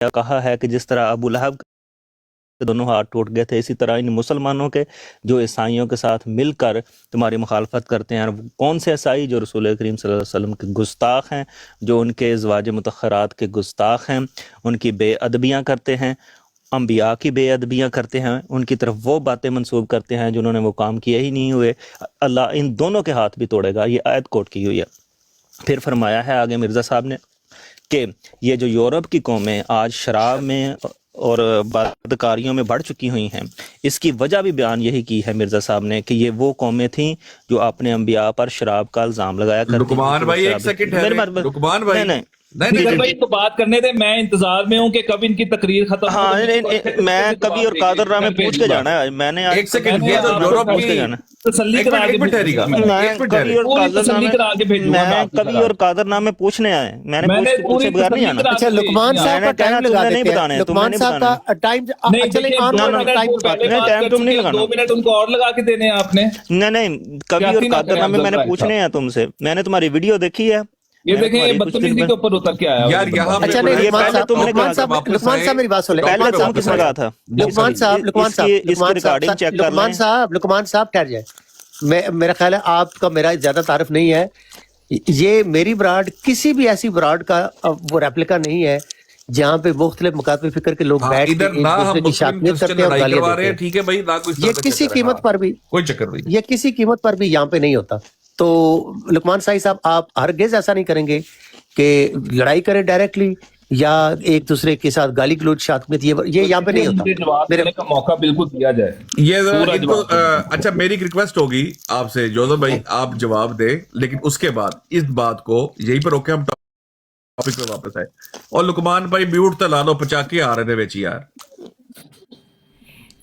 کہا ہے کہ جس طرح ابو لہب کے دونوں ہاتھ ٹوٹ گئے تھے، اسی طرح ان مسلمانوں کے جو عیسائیوں کے ساتھ مل کر تمہاری مخالفت کرتے ہیں. اور کون سے عیسائی؟ جو رسول کریم صلی اللہ علیہ وسلم کے گستاخ ہیں، جو ان کے ازواج مطہرات کے گستاخ ہیں، ان کی بے ادبیاں کرتے ہیں، انبیاء کی بے ادبیاں کرتے ہیں، ان کی طرف وہ باتیں منسوب کرتے ہیں جنہوں نے وہ کام کیے ہی نہیں ہوئے. اللہ ان دونوں کے ہاتھ بھی توڑے گا. یہ آیت کوٹ کی ہوئی ہے. پھر فرمایا ہے آگے مرزا صاحب نے کہ یہ جو یورپ کی قومیں آج شراب میں اور بدکاریوں میں بڑھ چکی ہوئی ہیں، اس کی وجہ بھی بیان یہی کی ہے مرزا صاحب نے کہ یہ وہ قومیں تھیں جو اپنے انبیاء پر شراب کا الزام لگایا کرتی تھیں. لقمان بھائی ایک سیکنڈ ہے، لقمان بھائی نہیں نہیں بھائی تو بات کرنے دے، میں انتظار میں ہوں کہ کب ان کی تقریر ختم ہو. ہاں میں کبھی اور قادر نامے پوچھ کے جانا ہے. میں نے ایک سیکنڈ، یہ تو یورپ پوچھ کے کی جانا تسلی کرا کے کبھی اور قادر نامے پوچھنے آئے. میں نے پوچھے بغیر نہیں آنا. اچھا لقمان صاحب کا ٹائم لگا دیتے ہیں. لقمان صاحب کا ٹائم چلیں ٹائم تم نہیں لگانا. 2 منٹ ان کو اور لگا کے دینے ہیں آپ نے. نہیں کبھی اور قادر نامے میں نے پوچھنے ہیں تم سے. میں نے تمہاری ویڈیو دیکھی ہے. یہ دیکھیں یہ بدتمیزی کے اوپر اتر کے آیا یار یہاں اچھا نہیں لقمان صاحب میری بات سن لیں. پہلے تم کس نے کہا تھا؟ لقمان صاحب ٹھہر جائے. میرا خیال ہے آپ کا میرا زیادہ تعارف نہیں ہے. یہ میری براڈ کسی بھی ایسی براڈ کا وہ ریپلیکا نہیں ہے جہاں پہ مختلف مکاتب فکر کے لوگ بیٹھ کے ایک دوسرے کی شاطنیت کرتے ہیں اور گالیاں دیتے ہیں. یہ کسی قیمت پر بھی کوئی چکر نہیں، یہ کسی قیمت پر بھی یہاں پہ نہیں ہوتا. تو لقمان صاحب آپ ہرگز ایسا نہیں کریں گے کہ لڑائی کریں ڈائریکٹلی یا ایک دوسرے کے ساتھ گالی گلوچ شاطنیت. یہ یہاں پہ نہیں ہوتا. جواب دینے کا موقع بالکل دیا جائے. یہ اچھا میری ایک ریکویسٹ ہوگی آپ سے جوزف بھائی، آپ جواب دیں لیکن اس کے بعد اس بات کو یہیں پر روکے، ہم ٹاپک پہ واپس آئے. اور لقمان بھائی میوٹ تو لا لو، پچاکے آ رہے تھے بیچ یار.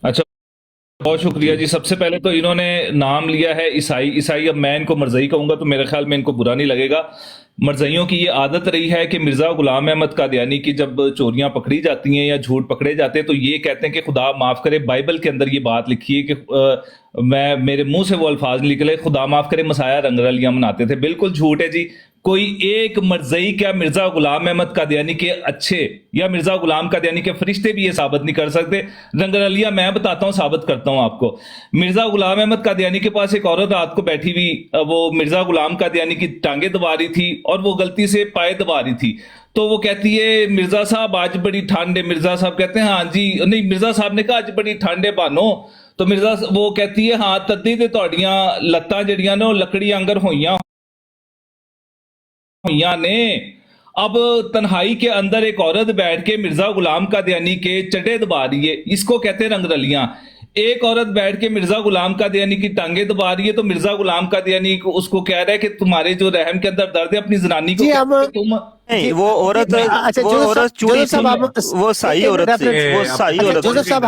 اچھا بہت شکریہ جی. سب سے پہلے تو انہوں نے نام لیا ہے عیسائی. اب میں ان کو مرزائی کہوں گا تو میرے خیال میں ان کو برا نہیں لگے گا. مرزائیوں کی یہ عادت رہی ہے کہ مرزا غلام احمد قادیانی کی جب چوریاں پکڑی جاتی ہیں یا جھوٹ پکڑے جاتے ہیں تو یہ کہتے ہیں کہ خدا معاف کرے، بائبل کے اندر یہ بات لکھی ہے کہ میرے منہ سے وہ الفاظ نکلے، خدا معاف کرے مسایہ رنگ رلیاں مناتے تھے. بالکل جھوٹ ہے جی. کوئی ایک مرزائی کیا مرزا غلام احمد قادیانی کے اچھے یا مرزا غلام قادیانی کے فرشتے بھی یہ ثابت نہیں کر سکتے. رنگ رلیاں میں بتاتا ہوں، ثابت کرتا ہوں آپ کو. مرزا غلام احمد قادیانی کے پاس ایک عورت رات کو بیٹھی ہوئی، وہ مرزا غلام قادیانی کی ٹانگیں دبا رہی تھی اور وہ غلطی سے پائے دبا رہی تھی. تو وہ کہتی ہے مرزا صاحب آج بڑی ٹھنڈ ہے. مرزا صاحب کہتے ہیں ہاں جی. نہیں، مرزا صاحب نے کہا آج بڑی ٹھنڈ ہے بانو. تو مرزا وہ کہتی ہے ہاں تدی تے تہاڈیاں لتاں جڑیاں نے لکڑی آنگر ہوئیاں نے. اب تنہائی کے اندر ایک عورت بیٹھ کے مرزا غلام قادیانی کے چٹے دبا رہی ہے، اس کو کہتے ہیں رنگ رلیاں. ایک عورت بیٹھ کے مرزا غلام قادیانی کی ٹانگیں دبا رہی ہے تو مرزا غلام قادیانی اس کو کہہ رہا ہے کہ تمہارے جو رحم کے اندر درد ہے اپنی زنانی کو تم وہ عورت چوڑی تھی، وہ صحیح عورت تھی، وہ صحیح عورت. جوزف صاحب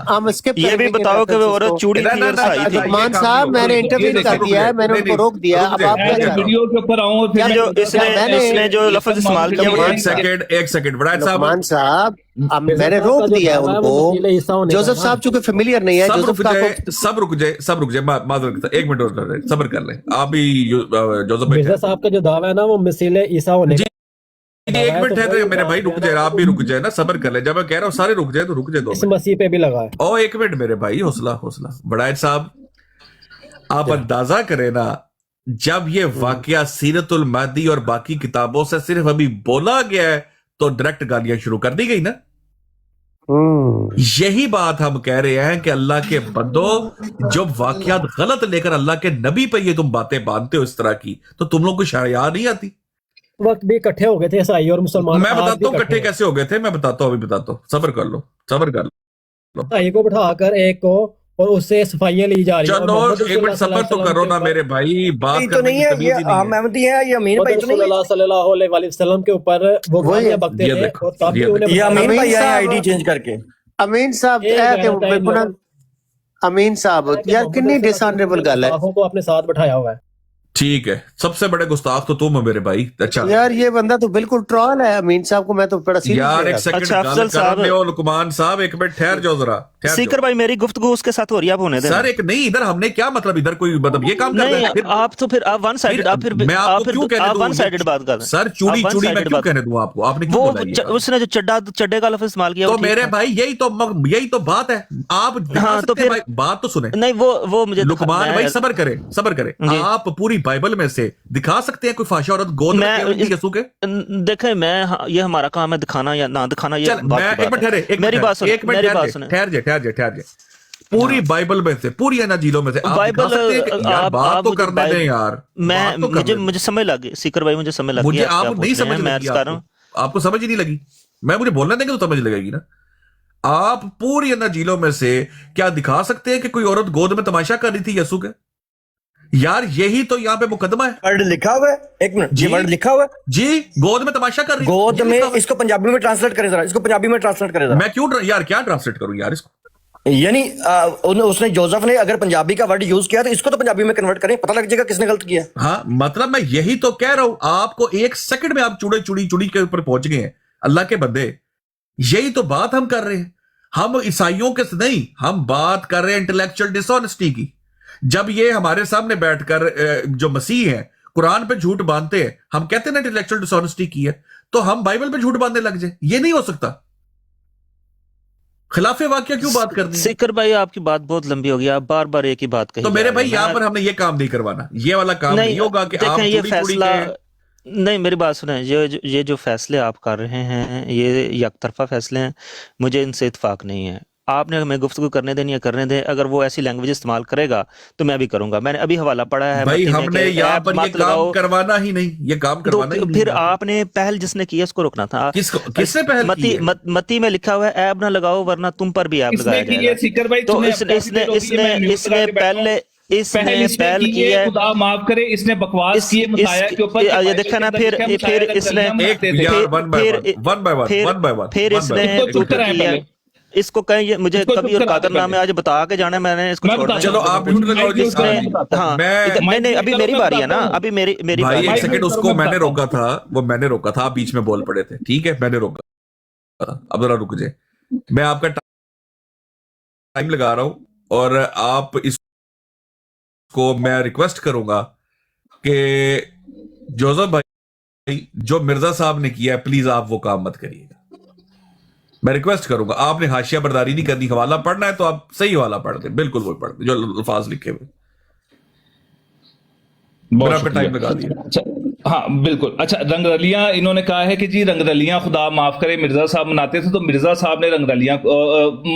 ہم اسکپ یہ بھی بتاؤ کہ وہ عورت چوڑی تھی اور صحیح تھی. لقمان صاحب میں نے انٹرویو کر دیا ہے، میں نے ان کو روک دیا. اب آپ ویڈیو کے اوپر آؤں. اس نے جو لفظ استعمال کیا وہ ایک سیکنڈ لقمان صاحب میں نے روک دیا ہے ان کو. جوزف صاحب چونکہ فیملیئر نہیں ہے. سب رک جائے معذرت، ایک منٹ اور صبر کر لیں آپ بھی. جوزف مرزا صاحب کا جو دعویٰ ہے نا وہ مثل عیسیٰ ہونے کا. ایک منٹ ہے میرے بھائی، رک جائے، آپ بھی رک جائے نا، صبر کر لیں. جب میں کہہ رہا ہوں سارے رک جائے تو رک جائے. اس مسیح پہ بھی لگا ہے. ایک منٹ میرے بھائی، حوصلہ. بڑائچ صاحب آپ اندازہ کریں نا، جب یہ واقعہ سیرت المہدی اور باقی کتابوں سے صرف ابھی بولا گیا ہے تو ڈائریکٹ گالیاں شروع کر دی گئی نا. یہی بات ہم کہہ رہے ہیں کہ اللہ کے بندو، جب واقعات غلط لے کر اللہ کے نبی پہ یہ تم باتیں باندھتے ہو اس طرح کی تو تم لوگ کو شاید نہیں آتی. وقت بھی اکٹھے ہو گئے تھے عیسائی اور مسلمان. میں بتاتا ہوں کٹھے کیسے ہو گئے تھے، میں بتاتا ہوں، ابھی بتاتا ہوں. صبر کر لو. عیسائی کو بٹھا کر ایک کو اور اس سے صفائیاں لی جا رہی ہیں. چلو ایک منٹ صبر تو کرو نا میرے بھائی. بات کرنے کی تمیز ہی نہیں ہے. رسول اللہ صلی اللہ علیہ وسلم کے اوپر وہ گالیاں بکتے تھے اور تب بھی انہیں امین صاحب یار کنی ڈس آنریبل گل ہے. کو اپنے ساتھ بٹھایا ہوا ہے. ठीक है, सबसे बड़े गुस्ताख तो तुम हो मेरे भाई। अच्छा यार ये बंदा तो बिल्कुल ट्रॉल है अमीन साहब को, मैं तो बड़ा सीरियस यार ले एक रहा सेकंड अच्छा, अफजल साहब। लुकमान साहब एक मिनट ठहर जाओ जरा, ठहर सीकर जाओ। भाई मेरी गुफ्तगू उसके साथ हो रही है, आप होने दें। सर एक नहीं, इधर हमने क्या मतलब, इधर कोई मतलब ये काम कर रहा नहीं है फिर आप तो फिर आप वन साइडेड, आप फिर मैं आप आपको फिर क्यों कहने आप दूं वन साइडेड बात कर रहे हैं। सर चूड़ी आप चूड़ी मैं one-sided क्यों बात- कहने दूं आपको, आपने क्यों वो बोला ये बात? उसने जो चड्डे का लफ्ज इस्तेमाल किया तो वो ठीक मेरे था। भाई यही तो बात है, आप दिखा हाँ, तो सकते हैं फिर- भाई, बात तो सुने नहीं वो मुझे लुकमान भाई सबर करे जी। आप पूरी बाइबल में से दिखा सकते हैं कोई फाशा औरत गोद में मैं रखी हुई यसू के? देखें मैं ये हमारा काम है दिखाना या ना दिखाना, ये चल बात मैं की एक मिनट बात है। ठहरे, मेरी बात सुने, मेरी बात सुने। ठहर जाए पूरी बाइबल में से, पूरी अनाजीलों में से आप बाइबल दिखा सकते हैं कि यार बात तो करने दें यार, बात तो करने दें। मुझे समझ लग गई सीकर भाई, मुझे समझ लग गई मुझे आप क्या आप पूछ नहीं रहे हैं, समझ मैं लगी अर्ज कर रहा हूं। आपको समझ ही नहीं लगी, मैं मुझे बोलने देंगे तो समझ लगेगी ना। आप पूरी अनाजीलों में से क्या दिखा सकते हैं कि कोई औरत गोद में तमाशा कर रही थी यसू के? यार यही तो यहाँ पे मुकदमा है वर्ड लिखा हुआ है, एक मिनट, जी। ये वर्ड लिखा हुआ है जी, गोद में तमाशा कर रही गोद जी में। लिखा हुआ है। इसको पंजाबी में ट्रांसलेट करें जरा, इसको पंजाबी में ट्रांसलेट करें जरा। मैं क्यों यार क्या ट्रांसलेट करूं यार इसको? यानी उसने जोसेफ ने अगर पंजाबी का वर्ड यूज किया तो इसको तो पंजाबी में कन्वर्ट करें, पता लग जाएगा किसने गलत किया। हाँ मतलब मैं यही तो कह रहा हूं आपको, एक सेकंड में आप चुड़ी के ऊपर पहुंच गए हैं अल्लाह के बंदे। यही तो बात हम कर रहे हैं, हम ईसाइयों के नहीं, हम बात कर रहे हैं इंटेलेक्चुअल डिसऑनेस्टी की। जब ये हमारे सामने बैठकर जो मसीह हैं कुरान पे झूठ बांधते हैं, हम कहते हैं ना इंटेलेक्चुअल डिसऑनेस्टी की है, तो हम बाइबल पे झूठ बांधने लग जाए, ये नहीं हो सकता। खिलाफे वाक्य क्यों बात करनी है? सीकर भाई आपकी बात बहुत लंबी हो गई, आप बार बार एक ही बात कही तो मेरे जा भाई रहे हैं। यहाँ पर हमने ये काम नहीं करवाना, ये वाला काम नहीं होगा कि आप देखें ये चूड़ी फैसला के नहीं, मेरी बात सुने, ये जो फैसले आप कर रहे हैं ये यकतरफा फैसले हैं, मुझे इनसे इत्फाक नहीं है। आपने हमें गुफ्तगू करने देनी है करने दें, अगर वो ऐसी लैंग्वेज इस्तेमाल करेगा तो मैं भी करूंगा। मैंने अभी हवाला पढ़ा है भाई मत्ती में हमने कि यहाँ ऐप पर ये मत काम लगाओ, करवाना ही नहीं, ये काम तो करवाना ही नहीं फिर है। आपने पहल जिसने की है उसको रोकना था। किसने पहल की है? मत्ती में लिखा हुआ है ऐप ना लगाओ वरना तुम पर भी ऐप इसने लगाया की है जाएगा। सीकर भाई, तो तूने इसने अपनी वीडियो की है, मैं म्यूट इसने लगा के बैठा हूं। इसने पहल की है। खुदा माफ करे, इसने बकवास की है मसाया के ऊपर। ये देखा ना, फिर इसने एक यार वन बाय वन इसने चुप कराएं किया। पहले। इसको कहें मुझे इसको कभी चुप और करा कादर दे नाम है आज बता के जाना है, मैंने इसको मैं छोड़ना बता- है। चलो आप म्यूट लगाओ जी। इसने हाँ मैं नहीं अभी मेरी बारी है ना, अभी मेरी भाई बारी एक है। सेकंड, उसको मैंने रोका था, वो मैंने रोका था, आप बीच में बोल पड़े थे, ठीक है मैंने रोका था, अब जरा रुक जाए, मैं आपका टाइम लगा रहा हूं और आप इसको मैं रिक्वेस्ट करूंगा कि जोसेफ भाई जो मिर्जा साहब ने किया है प्लीज आप वो काम मत करिएगा, मैं रिक्वेस्ट करूंगा। आपने हाशिया बर्दारी नहीं करनी, हवाला पढ़ना है तो आप सही हवाला पढ़ दे, बिल्कुल वो पढ़ दे जो अल्फाज लिखे हुए। बहुत मेरा पे टाइम शुक्रिया। लगा दिया। अच्छा हाँ बिल्कुल। अच्छा रंगरलियां इन्होंने कहा है कि जी रंगरलियां खुदा माफ करे मिर्जा साहब मनाते थे, तो मिर्जा साहब ने रंगरलियां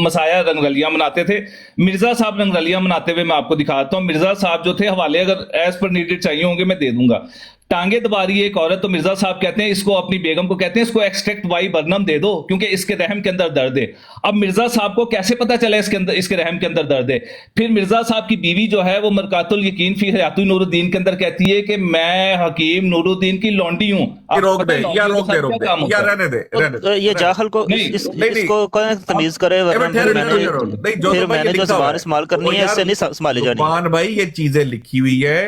मसाया रंगरलियां मनाते थे। मिर्जा साहब रंगरलियां मनाते हुए मैं आपको दिखाता हूं। मिर्जा साहब जो थे, हवाले अगर एज पर नीडेड चाहिए होंगे मैं दे दूंगा। टांगे दबा रही है एक औरत, तो मिर्जा साहब कहते हैं इसको, अपनी बेगम को कहते हैं इसको एक्सट्रैक्ट वाई बर्नम दे दो क्योंकि इसके रहम के अंदर दर्द है। अब मिर्जा साहब को कैसे पता चला इसके रहम के अंदर दर्द है? फिर मिर्जा साहब की बीवी जो है वो मरकातुल यकीन फी हयातुल नूरुद्दीन के अंदर कहती है कि मैं हकीम नूरुद्दीन की लौंडी हूं। रोक दे या रोक दे या रहने दे ये जाहल को इसको तमीज करे वरना फिर मैंने जो जुबान इस्तेमाल करनी है इससे नहीं संभाली जानी। मान भाई ये चीजें लिखी हुई है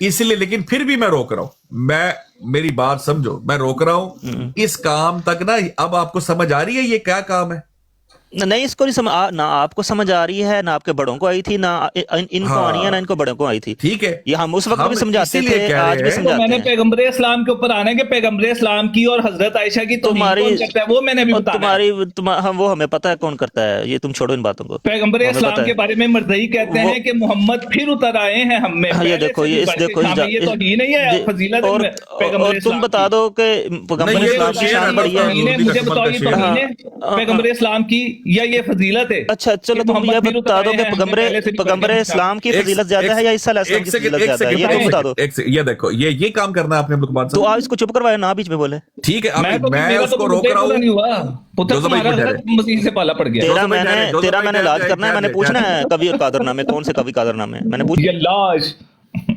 इसलिए, लेकिन फिर भी मैं रोक रहा हूं। मेरी बात समझो, मैं रोक रहा हूं इस काम तक ना। अब आपको समझ आ रही है ये क्या काम है? नहीं इसको नहीं समझ ना आपको समझ आ रही है, ना आपके बड़ों को आई थी, ना इनको आनी है, ना इनको बड़ों को आई थी। ठीक है, ये हम उस वक्त भी समझाते इसीलिए थे, कह आज भी रहे हैं। समझाते मैंने हैं। पैगंबर इस्लाम के ऊपर आने के पैगंबर इस्लाम की और हजरत आयशा की तुम्हारी करता है वो मैंने भी बताया है। हम वो हमें पता है कौन करता है, ये तुम छोड़ो इन बातों को। पैगंबर हमें इस्लाम पता के है। बारे में मरज़ई कहते हैं कि मोहम्मद फिर उतर आए हैं हम में। हाँ, ये देखो ये इस देखो ये तो ही नहीं है फजीलत और पैगंबर तुम बता दो कि पैगंबर ये इस्लाम तो की शेर शान है, बड़ी है। मुझे बताओ ये तौहीन है पैगंबर इस्लाम की या ये फजीलत है? अच्छा चलो तुम ये बता दो कि पैगंबर इस्लाम की फजीलत ज्यादा है या ईसा अलैहिस्सलाम की फजीलत ज्यादा है, ये तुम बता दो। ये देखो ये काम करना है आपने लुकमान तो साहब। आप इसको चुप करवाए ना, बीच में बोले। ठीक है, मैं मेरा उसको तो रोक रहा नहीं हूँ। हुआ पुत्र जोसेफ भाई तुम्हारा को हजरत मसीह से पाला पड़ गया। तेरा मैंने इलाज करना है, मैंने पूछना है कवि और कादर नामे कौन से कवि कादर नामे मैंने पूछा। ये लाश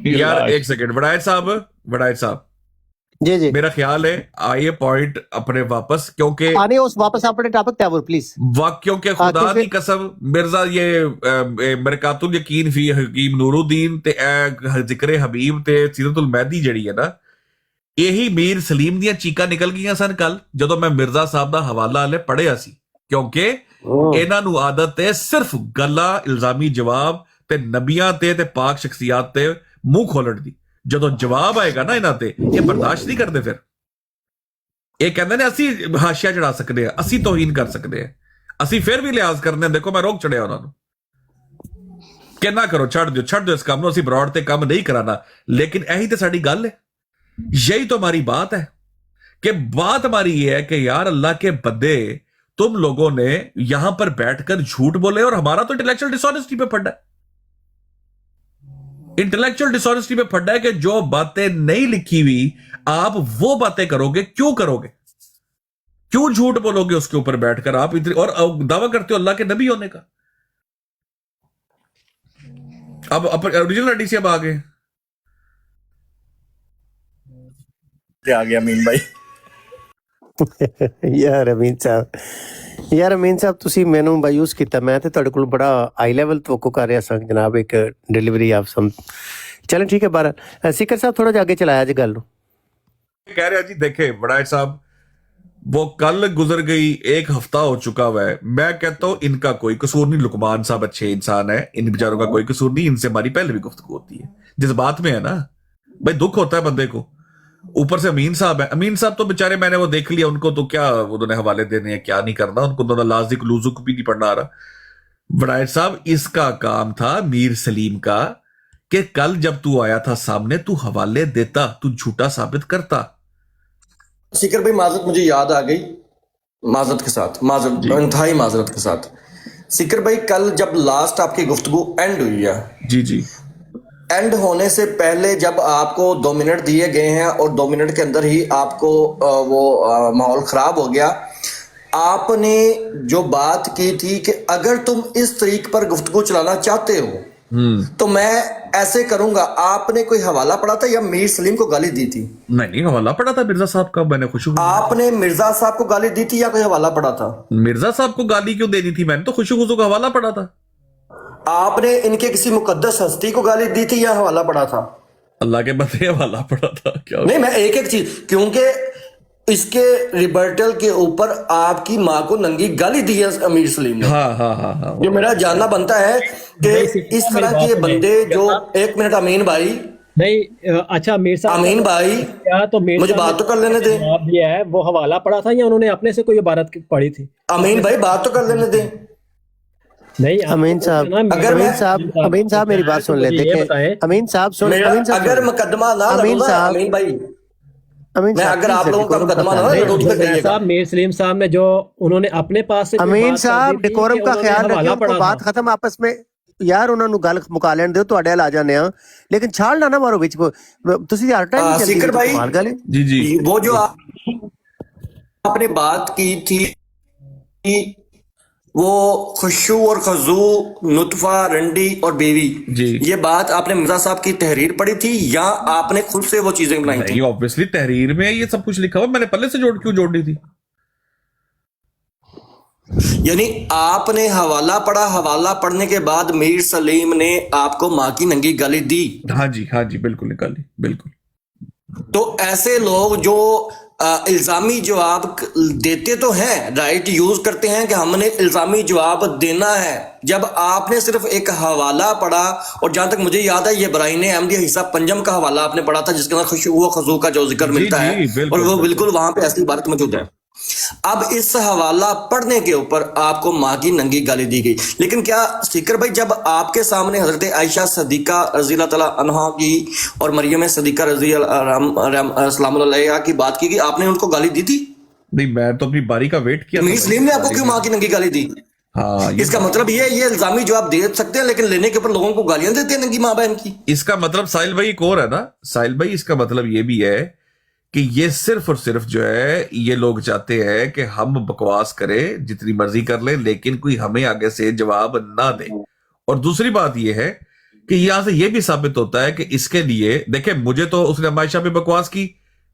यार एक सेकंड, वड़ायत साहब जी जी मेरा ख्याल है आइए पॉइंट अपने वापस, क्योंकि आने उस वापस अपने टॉपिक पे प्लीज। वाक्यों के खुदा क्योंकि दी कसम मिर्जा ये मरकातुल यकीन फी हकीम नूरुद्दीन ते जिक्र हबीब ते सीरतुल महदी जड़ी है ना, यही मीर सलीम ਦੀਆਂ ਚੀਕਾਂ ਨਿਕਲ ਗਈਆਂ ਸਨ ਕੱਲ ਜਦੋਂ ਮੈਂ ਮਿਰਜ਼ਾ ਸਾਹਿਬ ਦਾ ਹਵਾਲਾ ਹਲੇ ਪੜਿਆ ਸੀ, ਕਿਉਂਕਿ ਇਹਨਾਂ ਨੂੰ ਆਦਤ ਹੈ ਸਿਰਫ ਗੱਲਾਂ ਇਲਜ਼ਾਮੀ ਜਵਾਬ ਤੇ ਨਬੀਆਂ ਤੇ ਪਾਕ ਸ਼ਖਸੀਅਤ ਤੇ ਮੂੰਹ ਖੋਲਣ ਦੀ। ਜਦੋਂ ਜਵਾਬ ਆਏਗਾ ਨਾ ਇਹਨਾਂ ਤੇ ਇਹ ਬਰਦਾਸ਼ਤ ਨਹੀਂ ਕਰਦੇ, ਫਿਰ ਇਹ ਕਹਿੰਦੇ ਨੇ ਅਸੀਂ ਹਾਸ਼ੀਆ ਚੜਾ ਸਕਦੇ ਆ, ਅਸੀਂ ਤੋਹੀਨ ਕਰ ਸਕਦੇ ਆ, ਅਸੀਂ ਫਿਰ ਵੀ ਲਿਹਾਜ਼ ਕਰਦੇ ਆ। ਦੇਖੋ ਮੈਂ ਰੋਕ ਚੜਿਆ ਉਹਨਾਂ ਨੂੰ ਕਿ ਨਾ ਕਰੋ, ਛੱਡ ਦਿਓ ਇਸ ਕੰਮ ਨੂੰ, ਅਸੀਂ ਬਰਾਡ ਤੇ ਕੰਮ ਨਹੀਂ ਕਰਾਣਾ। ਲੇਕਿਨ ਇਹੀ ਤੇ ਸਾਡੀ ਗੱਲ ਹੈ, यही तो हमारी बात है कि बात हमारी ये है कि यार अल्लाह के बंदे तुम लोगों ने यहां पर बैठकर झूठ बोले, और हमारा तो इंटेलेक्चुअल डिसऑनेस्टी पे पड़ा है, इंटेलेक्चुअल डिसऑनेस्टी पे पड़ा है कि जो बातें नहीं लिखी हुई आप वो बातें करोगे, क्यों करोगे, क्यों झूठ बोलोगे उसके ऊपर बैठकर आप इतनी, और दावा करते हो अल्लाह के नबी होने का। अब ओरिजिनल हदीस से अब आ गए आ गया अमीन भाई। ਯਾਰ ਅਮੀਨ ਸਾਹਿਬ ਤੁਸੀਂ ਮੈਨੂੰ ਮਾਯੂਸ ਕੀਤਾ। ਮੈਂ ਤੇ ਤੁਹਾਡੇ ਕੋਲ ਬੜਾ ਹਾਈ ਲੈਵਲ ਤੋਕੋ ਕਰ ਰਿਹਾ ਸਾਂ ਜਨਾਬ, ਇੱਕ डिलीवरी ਆਫ ਸਮ। चलें ठीक है बारह सिकर साहब थोड़ा जा आगे चलाया जी गल। कह रहे जी देखे बड़ाई साहब वो कल गुजर गई, एक हफ्ता हो चुका हुआ है, मैं कहता हूं इनका कोई कसूर नहीं। लुकमान साहब अच्छे इंसान है, इन बेचारों का कोई कसूर नहीं, इनसे हमारी पहले भी गुफ्तगू होती है जिस बात में है ना भाई, दुख होता है बंदे को। ऊपर से अमीन साहब है, अमीन साहब तो बेचारे मैंने वो देख लिया, उनको तो क्या उन्होंने हवाले देने हैं, क्या नहीं करना उनको, तो लाजिक लूजुक भी नहीं पढ़ना आ रहा। बड़ाई साहब इसका काम था मीर सलीम का कि कल जब तू आया था सामने तू हवाले देता, तू झूठा साबित करता। सीकर भाई माजरत मुझे याद आ गई, माजरत के साथ, माजरत इंतहाई माजरत के साथ। सीकर भाई कल जब लास्ट आपकी गुफ्तगू एंड हुई है, जी जी, एंड होने से पहले जब आपको 2 मिनट दिए गए हैं और 2 मिनट के अंदर ही आपको वो माहौल खराब हो गया, आपने जो बात की थी कि अगर तुम इस तरीके पर गुफ्तगू चलाना चाहते हो तो मैं ऐसे करूंगा, आपने कोई हवाला पढ़ा था या मीर सलीम को गाली दी थी? नहीं हवाला पढ़ा था मिर्जा साहब का, मैंने खुशी। आपने मिर्जा साहब को गाली दी थी या कोई हवाला पढ़ा था? मिर्जा साहब को गाली क्यों देनी थी, मैंने तो खुशी का हवाला पढ़ा था। आपने इनके किसी मुकद्दस हस्ती को गाली दी थी या हवाला पढ़ा था? अल्लाह के बंदे हवाला पढ़ा था क्या? नहीं, मैं एक एक चीज, क्योंकि इसके रिबर्टल के ऊपर आपकी माँ को नंगी गाली दी है अमीर सलीम ने। हाँ जो मेरा जानना बनता है कि इस तरह के बंदे जो, एक मिनट अमीन भाई, नहीं अच्छा अमीर साहब, अमीन भाई क्या तो मुझे बात तो कर लेने दे। जवाब दिया है, वो हवाला पढ़ा था या उन्होंने अपने से कोई इबारत पढ़ी थी? अमीन भाई बात तो कर लेने दे। नहीं अमीन साहब, अमीन साहब मेरी बात सुन लेते हैं। अमीन साहब सुन, अगर मुकदमा ना अमीन साहब, अमीन भाई, अमीन मैं अगर आप लोगों का मुकदमा ना साहब, मीर सलीम साहब ने जो उन्होंने अपने पास से अमीन साहब डिकोरम का ख्याल रखिए, बात खत्म आपस में यार, उन्होंने गल मुका लेने दो, ਤੁਹਾਡੇ ਆ ਜਾਣੇ ਆ, लेकिन छाल ना मारो बीच ਤੁਸੀਂ हर टाइम चलती सीकर भाई, कमाल गल है। जी जी, वो जो आपने बात की थी वो खुशू और खजू, नुतफा, रंडी और बेवी जी, ये बात आपने मिर्जा साहब की तहरीर पढ़ी थी या आपने खुद से वो चीजें बनाई थी? ऑब्वियसली तहरीर में ये सब कुछ लिखा हुआ, मैंने पहले से क्यों जोड़नी थी? यानी आपने हवाला पढ़ा, हवाला पढ़ने के बाद मीर सलीम ने आपको माँ की नंगी गाली दी? हाँ जी बिल्कुल निकाली, बिल्कुल। तो ऐसे लोग जो इल्जामी जवाब देते तो हैं, राइट यूज करते हैं कि हमने इल्जामी जवाब देना है, जब आपने सिर्फ एक हवाला पढ़ा, और जहां तक मुझे याद है ये बराइन अहमदिया हिस्सा पंजम का हवाला आपने पढ़ा था जिसके अंदर खुशबू खजू का जो जिक्र मिलता है, और वो बिल्कुल वहां पे ऐसी इबारत मौजूद है। अब इस हवाला पढ़ने के ऊपर आपको माँ की नंगी गाली दी गई, लेकिन क्या सीकर भाई जब आपके सामने हजरत आयशा सदीका रज़ी अल्लाह तआला अन्हा की और मरियम सदीका रज़ी अस्सलाम अलैहा की बात की गई, आपने उनको गाली दी थी? नहीं, मैं तो अपनी बारी का वेट किया। मीर सलीम ने आपको क्यों माँ की नंगी गाली दी? हाँ, इसका मतलब ये इल्जामी जवाब दे सकते हैं लेकिन लेने के ऊपर लोगों को गालियां देते हैं नंगी माँ बहन की। इसका मतलब साहिल भाई एक और है ना, साहिल भाई इसका मतलब ये भी है कि ये सिर्फ और सिर्फ जो है ये लोग चाहते हैं कि हम बकवास करें, जितनी मर्जी कर लें, लेकिन कोई हमें आगे से जवाब ना दे। और दूसरी बात ये है कि यहां से ये भी साबित होता है कि इसके लिए देखें, मुझे तो उसने आयशा पे बकवास की,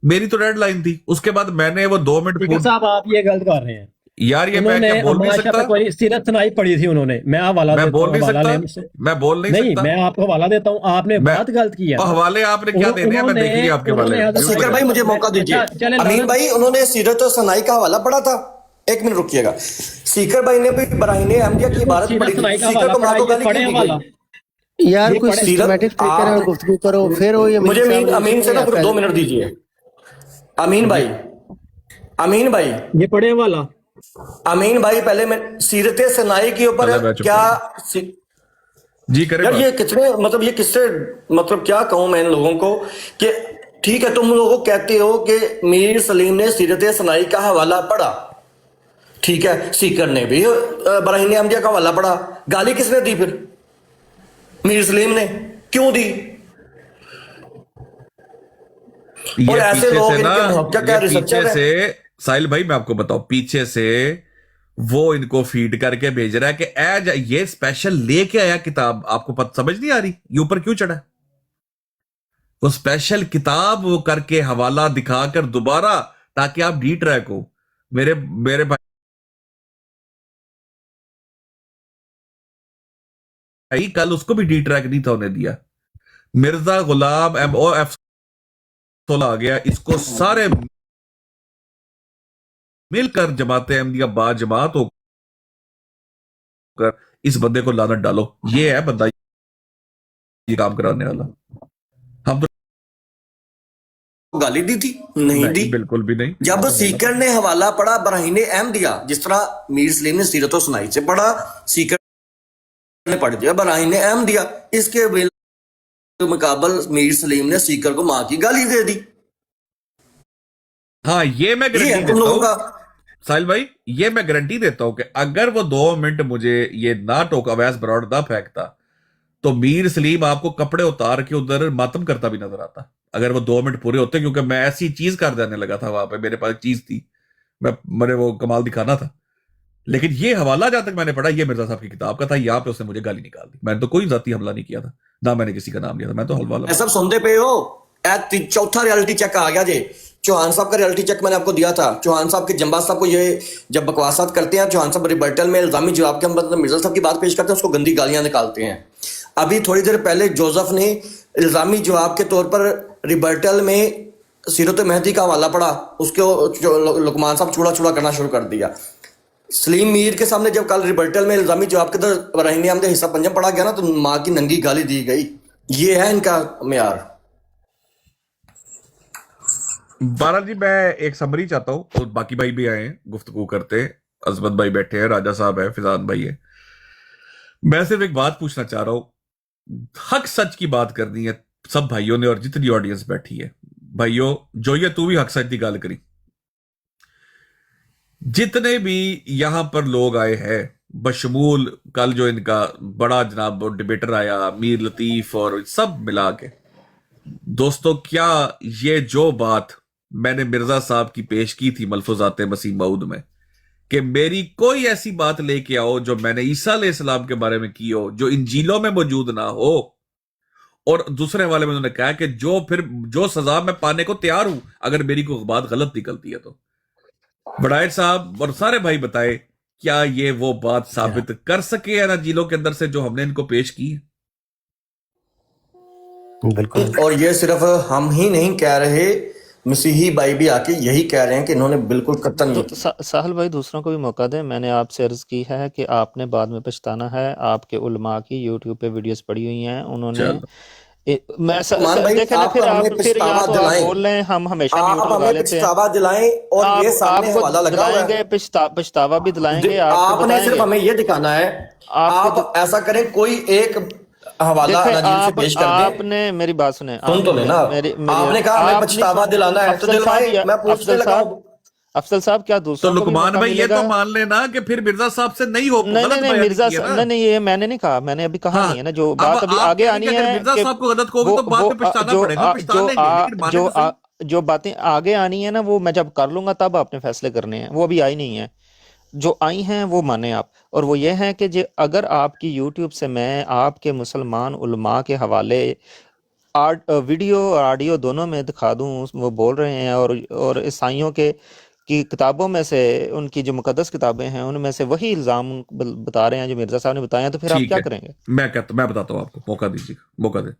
मेरी तो रेड लाइन थी। उसके बाद मैंने वो 2 मिनट स्पीकर साहब आप ये गलत कर रहे हैं। यार ये मैं उन्होंने क्या बोल नहीं अम्मा सकता? पे कोई सीरत सुनाई पड़ी थी उन्होंने, मैं हवाला मैं देता बोल हूँ, नहीं हवाला सकता? लेने से मैं बोल नहीं नहीं, सकता? मैं आपको हवाला देता हूँ, आपने मैं बहुत गलत किया। हवाले आपने क्या देने हैं, मैं देख लिया आपके उन्होंने हवाले। सीकर भाई मुझे मौका दीजिए। अच्छा, चलें, अमीन लानत- भाई उन्होंने सीरत और सनाई का हवाला पढ़ा था, 1 मिनट रुकिएगा। सीकर भाई ने भी बराहीन अहमदिया की इबारत सीरत पढ़ी थी, सुनाई का सीकर हवाला को पढ़ा, माँ को ये गाली पढ़े क्यों दी हवाला। गई? यार ये कोई पढ़े- सिस्टमैटिक तरीके से आप- गुफ्तगू करो, फिर वो ये मुझे अमीन साहब अमीन से ना आप 2 मिनट दीजिए। अमीन भाई, अमीन भाई, ये पढ़े हवाला। अमीन भाई, पहले मैं सीरत सनाई के ऊपर चलो, मैं चुप क्या जी करे यार बात। ये कितने मतलब ये किससे मतलब क्या कहूं मैं इन लोगों को कि ठीक है तुम लोगों कहते हो कि मीर सलीम ने सीरत सनाई का हवाला पढ़ा, ठीक है, सीकर ने भी बराहीन अहमदिया का हवाला पढ़ा, गाली किसने दी फिर? मीर सलीम ने क्यों दी? ये और ऐसे पीछे लोग से ना, इनके मुहक्का क्या ये रिसर्चर पीछे है? से साहिल भाई मैं आपको बताऊं, पीछे से वो इनको फीड करके भेज रहा है कि एज ये स्पेशल लेके आया किताब, आपको पता समझ नहीं आ रही ये ऊपर क्यों चढ़ा? वो स्पेशल किताब वो करके हवाला दिखाकर दोबारा, ताकि आप डी ट्रैक हो। मेरे मेरे भाई कल उसको भी डी ट्रैक नहीं था होने दिया। मिर्जा गुलाम MOF आ गया, इसको सारे मिलकर जमाते अहमदिया बा जमात होकर इस बंदे को लानत डालो। ये है बंदा ये काम कराने वाला। हम तो गाली दी थी? नहीं दी, बिल्कुल भी नहीं। जब सीकर ने हवाला पढ़ा बराहीन अहमदिया, जिस तरह मीर सलीम ने सीरत और सुनाई से पढ़ा, सीकर ने पढ़ दिया बराहीन अहमदिया, इसके मुकाबल मीर सलीम ने सीकर को मां की गाली दे दी। हाँ ये मैं ये गारंटी है तुम देता लोगों हूँ का। साहिल भाई, ये मैं गारंटी देता हूं कि अगर वो 2 मिनट मुझे ये ना टोका अवैस बरौड़ ना फेंकता तो मीर सलीम आपको कपड़े उतार के उधर मातम करता भी नजर आता, अगर वो 2 मिनट पूरे होते, क्योंकि मैं ऐसी चीज कर देने लगा था वहां पे, मेरे पास एक चीज थी, मैंने वो कमाल दिखाना था। लेकिन ये हवाला जहां तक मैंने पढ़ा ये मिर्जा साहब की किताब का था, यहाँ पे उसने मुझे गाली निकाल दी। मैंने तो कोई जाती हमला नहीं किया था, ना मैंने किसी का नाम लिया था, मैं तो हलवाला। सब सुनते पे हो, चौथा रियलिटी चेक आ गया जी। चौहान साहब का रियलिटी चेक मैंने आपको दिया था। चौहान साहब के जंबाज साहब को ये जब बकवासात करते हैं, चौहान साहब रिबर्टल में इल्जामी जवाब के हम मतलब मिर्जा साहब की बात पेश करते हैं, उसको गंदी गालियां निकालते हैं। अभी थोड़ी देर पहले जोसेफ ने इल्जामी जवाब के तौर पर रिबर्टल में सीरत मेहदी का हवाला पढ़ा, उसके लुकमान साहब चूड़ा चूड़ा करना शुरू कर दिया। सलीम मीर के सामने जब कल रिबर्टल में इल्जामी जवाब के अंदर बराहीन अहमदिया हिस्सा पंजम पढ़ा गया ना, तो माँ की नंगी गाली दी गई। ये है इनका मेयार। बारह जी मैं एक समरी चाहता हूं, और बाकी भाई भी आए हैं गुफ्तगू करते हैं, अजमत भाई बैठे हैं, राजा साहब है, फिजान भाई है। मैं सिर्फ एक बात पूछना चाह रहा हूं, हक सच की बात करनी है सब भाइयों ने, और जितनी ऑडियंस बैठी है भाइयों, जो ये तू भी हक सच की गाल करी। जितने भी यहां पर लोग आए हैं बशमूल कल जो इनका बड़ा जनाब डिबेटर आया मीर लतीफ और सब मिला के, दोस्तों क्या ये जो बात मैंने मिर्जा साहब की पेश की थी मलफूजात मसीह मऊद में, कि मेरी कोई ऐसी बात लेके आओ जो मैंने ईसा अलैहिस्सलाम के बारे में की हो, जो इंजीलों में मौजूद ना हो, और दूसरे वाले में उन्होंने कहा कि जो सजा मैं पाने को तैयार हूं अगर मेरी कोई बात गलत निकलती है। तो बड़ाइट साहब और सारे भाई बताए क्या ये वो बात साबित कर सके या ना जिलों के अंदर से जो हमने इनको पेश की है? बिल्कुल। और ये सिर्फ हम ही नहीं कह रहे, मसीही भाई भी आके यही कह रहे हैं कि इन्होंने बिल्कुल कतन नहीं तो साहिल भाई दूसरों को भी मौका दें। मैंने आपसे अर्ज की है कि आपने बाद में पछताना है। आपके उलमा की यूट्यूब पे वीडियोस पड़ी हुई हैं, उन्होंने मान भाई, देखें ना, आप फिर हमें आप फिर पछतावा यहाँ तो आप दिलाएं। बोल रहे हैं, हम हमेशा आप म्यूट लगा हमें लेते हैं। पछतावा दिलाएं और ये सामने आपको हवाला लगा हुआ है। दिलाएंगे, पछतावा भी दिलाएंगे, आपको आपने सिर्फ बताएंगे। हमें ये दिखाना है, आपको आप ऐसा करें कोई एक हवाला देखें, अनाजील से पेश कर दें। आपने मेरी बात सुने, सुन तो लेना, आपने कहा हमें पछतावा दिलाना है, तो दिलवाएं, मैं पूछने लगा हूं। अफजल साहब क्या तो दूसरों को भी लुकमान मौका भाई ये मिलेगा? तो मान लेना कि फिर मिर्जा साहब से नहीं हो, नहीं गलत नहीं बयान मिर्जा किया ना। नहीं नहीं, ये मैंने नहीं कहा, मैंने अभी कहा हाँ, नहीं है ना। जो अब बात अभी आप आगे कहें आनी कि अगर है मिर्जा कि साहब को गलत कहोगे तो बाद में पछताना पड़ेगा, पछता लेंगे, लेकिन मानने में सही। जो बातें आगे आनी है ना, वो मैं जब कर लूंगा तब आपने फैसले करने हैं, वो अभी आई नहीं है। जो आई हैं वो माने आप, और वो ये है कि अगर आपकी यूट्यूब से मैं आपके मुसलमान उलमा के हवाले ویڈیو اور آڈیو دونوں میں دکھا دوں، وہ بول رہے ہیں، اور عیسائیوں کی کتابوں میں سے، ان کی جو مقدس کتابیں ہیں ان میں سے وہی الزام بتا رہے ہیں جو مرزا صاحب نے بتایا ہیں، تو پھر آپ ٹھیک کیا ہے، کریں گے؟ میں بتاتا ہوں آپ کو، موقع دیجیے، موقع دیں.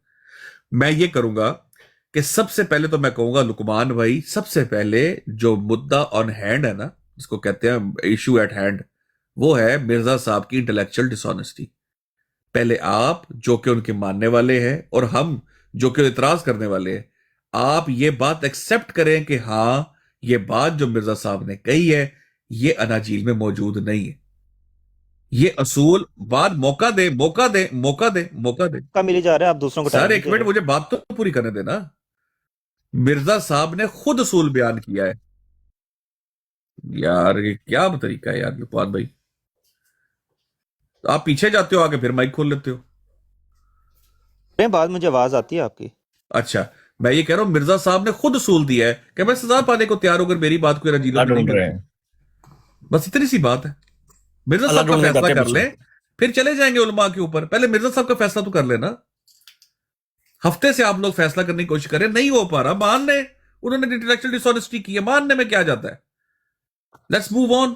میں یہ کروں گا کہ سب سے پہلے تو میں کہوں گا لقمان بھائی، سب سے پہلے جو مدعا آن ہینڈ ہے نا، جس کو کہتے ہیں ایشو ایٹ ہینڈ، وہ ہے مرزا صاحب کی انٹلیکچوئل ڈس آنیسٹی. پہلے آپ جو کہ ان کے ماننے والے ہیں اور ہم جو کہ اعتراض کرنے والے ہیں، آپ یہ بات ایکسپٹ کریں کہ ہاں یہ بات جو مرزا صاحب نے کہی ہے یہ اناجیل میں موجود نہیں ہے. یہ اصول بات، موقع دے. کا ملی جا رہا ہے، آپ دوسروں کو سر ٹائم ایک منٹ، مجھے بات تو پوری کرنے دینا. مرزا صاحب نے خود اصول بیان کیا ہے. یار یہ کیا طریقہ ہے یار لقمان بھائی، آپ پیچھے جاتے ہو، آگے پھر مائک کھول لیتے ہو. بعد مجھے آواز آتی ہے آپ کی. اچھا، میں یہ کہہ رہا ہوں مرزا صاحب نے خود اصول دیا ہے کہ میں سزا پانے کو تیار ہوں اگر میری بات کوئی رجیلہ نہیں ڈھونڈ رہے کرتی. ہیں. بس اتنی سی بات ہے. مرزا اللہ صاحب کا ڈھونڈنے فیصلہ جاتے ہیں کر لیں، پھر چلے جائیں گے علماء کے اوپر. پہلے مرزا صاحب کا فیصلہ تو کر لینا. ہفتے سے آپ لوگ فیصلہ کرنے کی کوشش کریں، نہیں ہو پا رہا. مان لیں انہوں نے انٹلیکچوئل ڈس آنیسٹی کی ہے، ماننے میں کیا جاتا ہے. Let's move on.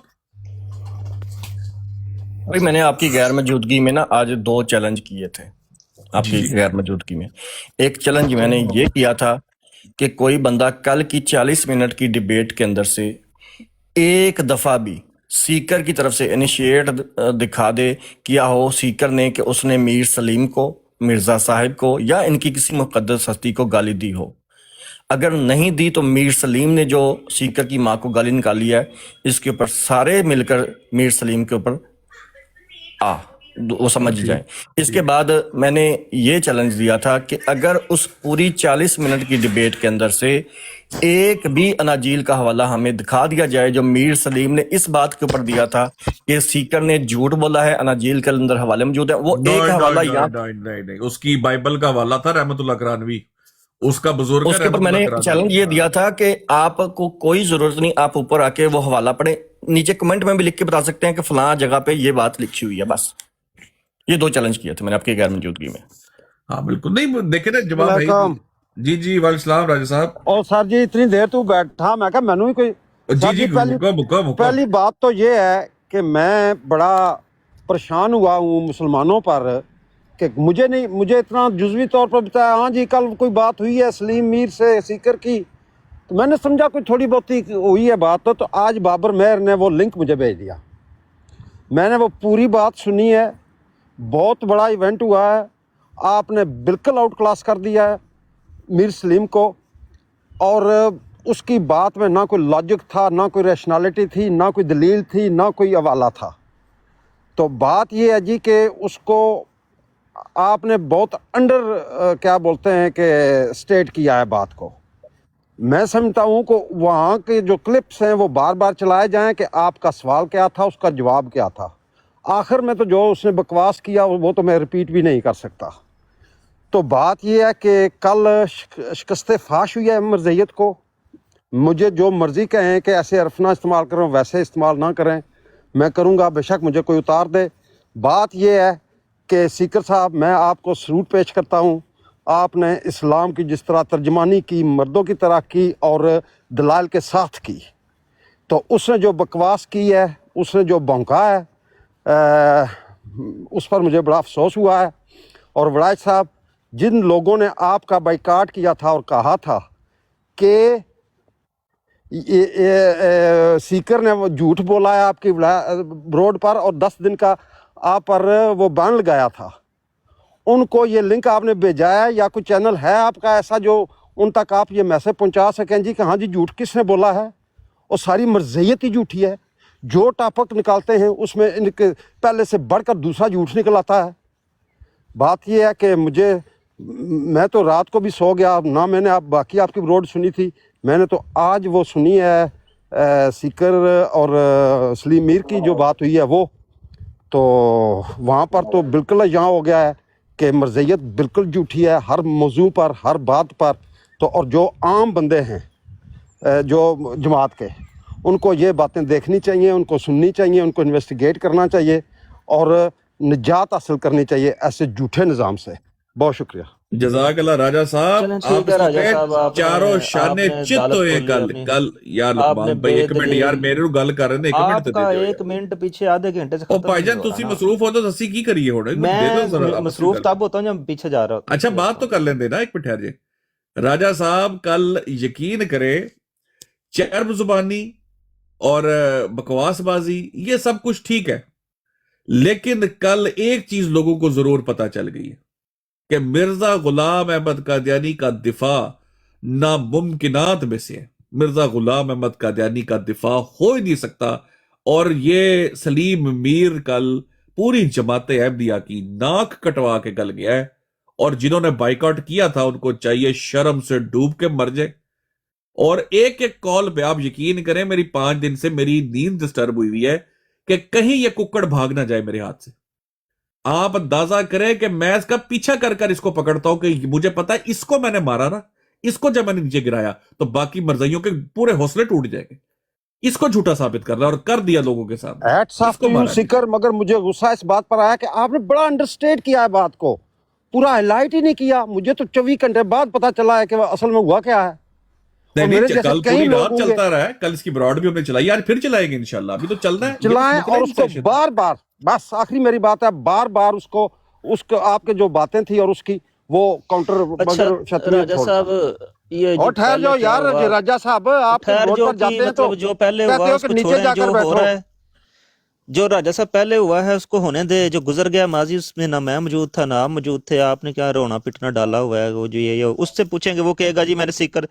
بھائی میں نے آپ کی غیر موجودگی میں نا آج 2 چیلنج کیے تھے آپ کی غیر موجودگی میں. ایک چیلنج میں نے یہ کیا تھا کہ کوئی بندہ کل کی 40 منٹ کی ڈیبیٹ کے اندر سے ایک دفعہ بھی سیکر کی طرف سے انیشیٹ دکھا دے کیا ہو سیکر نے کہ اس نے میر سلیم کو، مرزا صاحب کو یا ان کی کسی مقدس ہستی کو گالی دی ہو. اگر نہیں دی تو میر سلیم نے جو سیکر کی ماں کو گالی نکالی ہے، اس کے اوپر سارے مل کر میر سلیم کے اوپر وہ سمجھ جائیں. اس کے بعد میں نے یہ چیلنج دیا تھا کہ اگر اس پوری 40 منٹ کی ڈیبیٹ کے اندر سے ایک بھی اناجیل کا حوالہ ہمیں دکھا دیا جائے جو میر سلیم نے اس بات کے اوپر دیا تھا کہ سیکر نے جھوٹ بولا ہے، اناجیل کے اندر حوالے موجود ہیں، وہ ایک حوالہ یہاں نہیں، اس کی بائبل کا حوالہ تھا رحمت اللہ کرانوی، اس کا بزرگ اس کے اوپر میں نے چیلنج یہ دیا تھا کہ آپ کو کوئی ضرورت نہیں، آپ اوپر آ کے وہ حوالہ پڑھیں، نیچے کمنٹ میں بھی لکھ کے بتا سکتے ہیں کہ فلاں جگہ پہ یہ بات لکھی ہوئی ہے. بس یہ 2 چیلنج کیے تھے میں نے آپ کی غیر موجودگی میں. ہاں بالکل. نہیں دیکھیں نا جواب ہے. جی وعلیکم السلام راجہ صاحب. اور سر جی اتنی دیر تو بیٹھا، میں کہا مینوں ہی کوئی. جی پہلی بات تو یہ ہے کہ میں بڑا پریشان ہوا ہوں مسلمانوں پر کہ مجھے اتنا جزوی طور پر بتایا ہاں جی کل کوئی بات ہوئی ہے سلیم میر سے سیکر کی، تو میں نے سمجھا کوئی تھوڑی بہت ہی ہوئی ہے بات. تو آج بابر مہر نے وہ لنک مجھے بھیج دیا، میں نے وہ پوری بات سنی ہے. بہت بڑا ایونٹ ہوا ہے، آپ نے بالکل آؤٹ کلاس کر دیا ہے میر سلیم کو، اور اس کی بات میں نہ کوئی لاجک تھا، نہ کوئی ریشنالٹی تھی، نہ کوئی دلیل تھی، نہ کوئی حوالہ تھا. تو بات یہ ہے جی کہ اس کو آپ نے بہت انڈر کیا بولتے ہیں کہ اسٹیٹ کیا ہے بات کو. میں سمجھتا ہوں کہ وہاں کے جو کلپس ہیں وہ بار بار چلائے جائیں کہ آپ کا سوال کیا تھا، اس کا جواب کیا تھا. آخر میں تو جو اس نے بکواس کیا وہ تو میں ریپیٹ بھی نہیں کر سکتا. تو بات یہ ہے کہ کل شکست فاش ہوئی ہے مرزیت کو. مجھے جو مرضی کہیں کہ ایسے حرف نہ استعمال کریں، ویسے استعمال نہ کریں، میں کروں گا، بے شک مجھے کوئی اتار دے. بات یہ ہے کہ سیکر صاحب میں آپ کو سلوٹ پیش کرتا ہوں. آپ نے اسلام کی جس طرح ترجمانی کی مردوں کی طرح کی اور دلائل کے ساتھ کی، تو اس نے جو بکواس کی ہے، اس نے جو بھونکا ہے، اس پر مجھے بڑا افسوس ہوا ہے. اور وڑائچ صاحب، جن لوگوں نے آپ کا بائیکاٹ کیا تھا اور کہا تھا کہ سیکر نے وہ جھوٹ بولا ہے آپ کی روڈ پر اور 10 دن کا آپ پر وہ بین لگایا تھا، ان کو یہ لنک آپ نے بھیجا ہے یا کوئی چینل ہے آپ کا ایسا جو ان تک آپ یہ میسج پہنچا سکیں جی کہ ہاں جی جھوٹ کس نے بولا ہے؟ اور ساری مرزیت ہی جھوٹی ہے. جو ٹاپک نکالتے ہیں اس میں ان کے پہلے سے بڑھ کر دوسرا جھوٹ نکل آتا ہے. بات یہ ہے کہ میں تو رات کو بھی سو گیا نہ، میں نے باقی آپ کی روڈ سنی تھی، میں نے تو آج وہ سنی ہے سیکر اور سلیم میر کی جو بات ہوئی ہے وہ. تو وہاں پر تو بالکل یہاں ہو گیا ہے کہ مرزیت بالکل جھوٹی ہے ہر موضوع پر، ہر بات پر. تو اور جو عام بندے ہیں جو جماعت کے، ان کو یہ باتیں دیکھنی چاہیے، ان کو سننی چاہیے، ان کو انویسٹیگیٹ کرنا چاہیے اور نجات حاصل کرنی چاہیے ایسے جھوٹے نظام سے. بہت شکریہ. جزاک اللہ راجہ صاحب. چلیں آپ ٹھیک ہے راجہ صاحب, آپ چاروں شانے چت ہوئے کل کل یار لقمان بھائی ایک منٹ یار میرے رو گل کر رہے ہیں, ایک منٹ آپ دے کا دیو ایک منٹ پیچھے آدھے گھنٹے سے او ختم بھائی نہیں جان ہو تسی رہا نا. مصروف ہو تو اسی کی کریے ہونا میں مصروف تب ہوتا ہوں جب پیچھے جا رہا ہوتا ہوں. اچھا بات تو کر لیں دے نا, ایک منٹ ٹھہر جائے. راجہ صاحب کل یقین کرے چرب زبانی اور بکواس بازی یہ سب کچھ ٹھیک ہے, لیکن کل ایک چیز لوگوں کو ضرور پتا چل گئی ہے کہ مرزا غلام احمد قادیانی کا دفاع ناممکنات میں سے ہے. مرزا غلام احمد قادیانی کا دفاع ہو ہی نہیں سکتا, اور یہ سلیم میر کل پوری جماعت احمدیہ کی ناک کٹوا کے گل گیا ہے, اور جنہوں نے بائیکاٹ کیا تھا ان کو چاہیے شرم سے ڈوب کے مر جائے. اور ایک ایک کال پہ آپ یقین کریں میری 5 دن سے میری نیند ڈسٹرب ہوئی ہے کہ کہیں یہ ککڑ بھاگ نہ جائے میرے ہاتھ سے. آپ اندازہ کریں کہ میں اس کا پیچھا کر کر اس کو پکڑتا ہوں کہ مجھے پتا ہے اس کو میں نے مارا نا, اس کو جب میں نے نیچے گرایا تو باقی مرزائیوں کے پورے حوصلے ٹوٹ جائیں گے. اس کو جھوٹا ثابت کر رہا اور کر دیا لوگوں کے سامنے. ایٹ صاف تو یوں سکر, مگر مجھے غصہ اس بات پر آیا کہ آپ نے بڑا انڈرسٹینڈ کیا ہے بات کو, پورا ہائی لائٹ ہی نہیں کیا. مجھے تو 24 گھنٹے بعد پتا چلا ہے کہ وہ اصل میں ہوا کیا ہے. اور میرے جیسے کل کئی پوری لوگ رات ہوں گے چلتا رہا ہے, کل اس کی براڈ بھی ہم نے چلائی, یار پھر چلائیں گے انشاءاللہ, ابھی تو چلنا ہے. چلائیں, اور اس کو بار بار, بس آخری میری بات ہے, بار بار اس کو آپ کے جو باتیں تھی اور اس کی وہ کاؤنٹر اچھا راجہ صاحب یہ اور ٹھہر جاؤ یار راجہ صاحب, آپ کے روڈ پر جاتے ہیں تو جو پہلے کہتے ہوا ہو اس کہ کو نیچے چھوڑیں, جا جو کر ہو بیٹھو. رہا ہے جو راجہ صاحب پہلے ہوا ہے اس کو ہونے دے. جو گزر گیا ماضی اس میں نہ میں موجود تھا نہ آپ موجود تھے, آپ نے کیا رونا پٹنا ڈالا ہوا ہے. وہ جو یہ اس سے پوچھیں گے وہ کہے گا جی میں نے سیکر.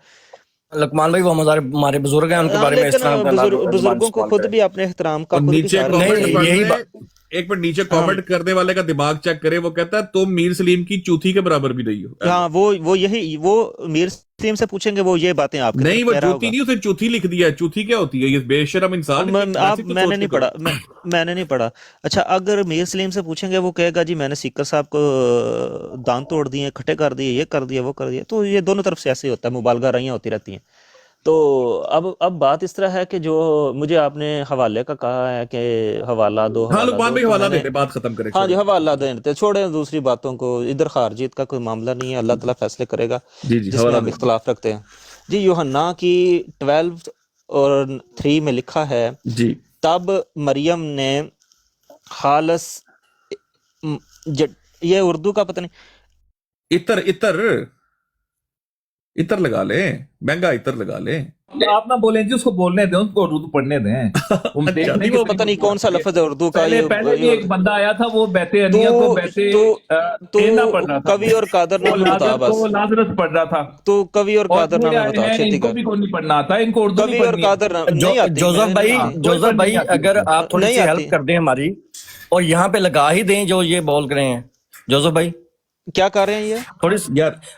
لقمان بھائی وہ ہمارے بزرگ ہیں, ان کے بارے میں اس طرح لیکن بزرگوں کو خود بھی اپنے احترام کا خود بھی نیچے خیال کامنٹ رکھنا پڑھ چاہیے. رہے, ایک منٹ نیچے کامنٹ کرنے والے کا دماغ چیک کرے, وہ کہتا ہے تم میر سلیم کی چوتھی کے برابر بھی نہیں ہو. ہاں وہ یہی وہ میر سلیم سے پوچھیں گے وہ یہ باتیں آپ کی نہیں, وہ چوتھی نہیں, اسے چوتھی لکھ دیا ہے. چوتھی کیا ہوتی ہے, یہ بے شرم انسان. میں نے نہیں پڑھا. اچھا اگر میر سلیم سے پوچھیں گے وہ کہے گا جی میں نے سیکر صاحب کو دانت توڑ دیے, کھٹے کر دیے, یہ کر دیا وہ کر دیا. تو یہ دونوں طرف سے ایسے ہوتا ہے, مبالغہ رائیاں ہوتی رہتی ہیں. تو اب بات اس طرح ہے کہ جو مجھے آپ نے حوالے کا کہا ہے کہ حوالہ دو, ہاں لقمان بھائی حوالہ دیتے, بات ختم کریں. ہاں جی حوالہ دیتے, چھوڑیں دوسری باتوں کو, ادھر خارجیت کا کوئی معاملہ نہیں ہے, اللہ تعالیٰ فیصلے کرے گا جس میں ہم اختلاف رکھتے ہیں. جی یوحنا کی 12 اور 3 میں لکھا ہے جی تب مریم نے خالص یہ اردو کا پتہ نہیں, اتر لگا لیں, مہنگا اتر لگا لیں. آپ نہ بولیں جی, اس کو بولنے دیں, اس کو اردو پڑھنے دیں. وہ پتہ نہیں کون سا لفظ ہے اردو کا. پہلے بھی ایک بندہ آیا تھا, وہ بیتے انیہ کو بیتے اینا پڑھ رہا تھا, کبھی اور قادر وہ لازرس پڑھ رہا تھا. تو کبھی اور قادر نام بتا, ان کو بھی کوئی نہیں پڑھنا آتا, ان کو اردو کبھی اور قادر نہیں آتی. جوزف بھائی اگر آپ تھوڑی سی ہیلپ کر دیں ہماری, اور یہاں پہ لگا ہی دیں جو یہ بول رہے ہیں. جوزف بھائی کیا کر رہے ہیں یہ تھوڑی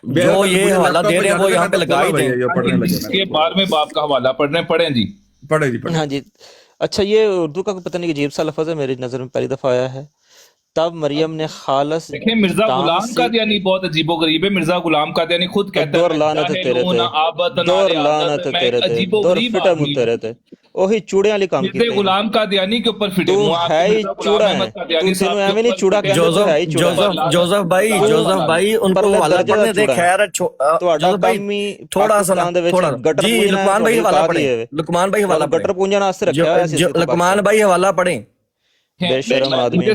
جو یہ حوالہ دے رہے ہیں وہ یہاں پہ لگا ہی دیں. اس کے 12ویں باب کا حوالہ پڑھیں جی. ہاں جی. اچھا یہ اردو کا پتہ نہیں عجیب سا لفظ ہے, میری نظر میں پہلی دفعہ آیا ہے. تب مریم نے خالص دیکھیں مرزا غلام قادیانی بہت عجیب و غریب ہے. مرزا غلام قادیانی خود کہتا ہے دور لعنت تیرے تے دور فٹے منہ تیرے تے وہی چوڑے والی کام کیتے ہیں. غلام قادیانی کے اوپر فٹے تو ہے ہی چوڑا ہے, تو تینوں ایویں نہیں چوڑا کہتے ہے ہی چوڑا. جوزف بھائی ان کو حوالہ پڑھنے دے. خیر تہاڈا کام ہی تھوڑا سا گٹر جی لقمان بھائی حوالہ پڑھیں, لقمان بھائی حوالہ گٹر پونجن واسطے رکھیا ہوا ہے. لقمان بھائی حوالہ پڑھیں. بے شرم آدمی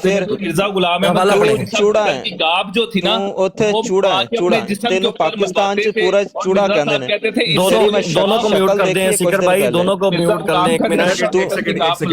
پھر مرزا غلام احمد چوڑا ہے, گاب جو تھی نا اوتھے چوڑا ہے, چوڑا تینوں پاکستان چ پورا چوڑا کہندے نے. دونوں کو میوٹ کر دیں سکر بھائی, دونوں کو میوٹ کر لیں. ایک منٹ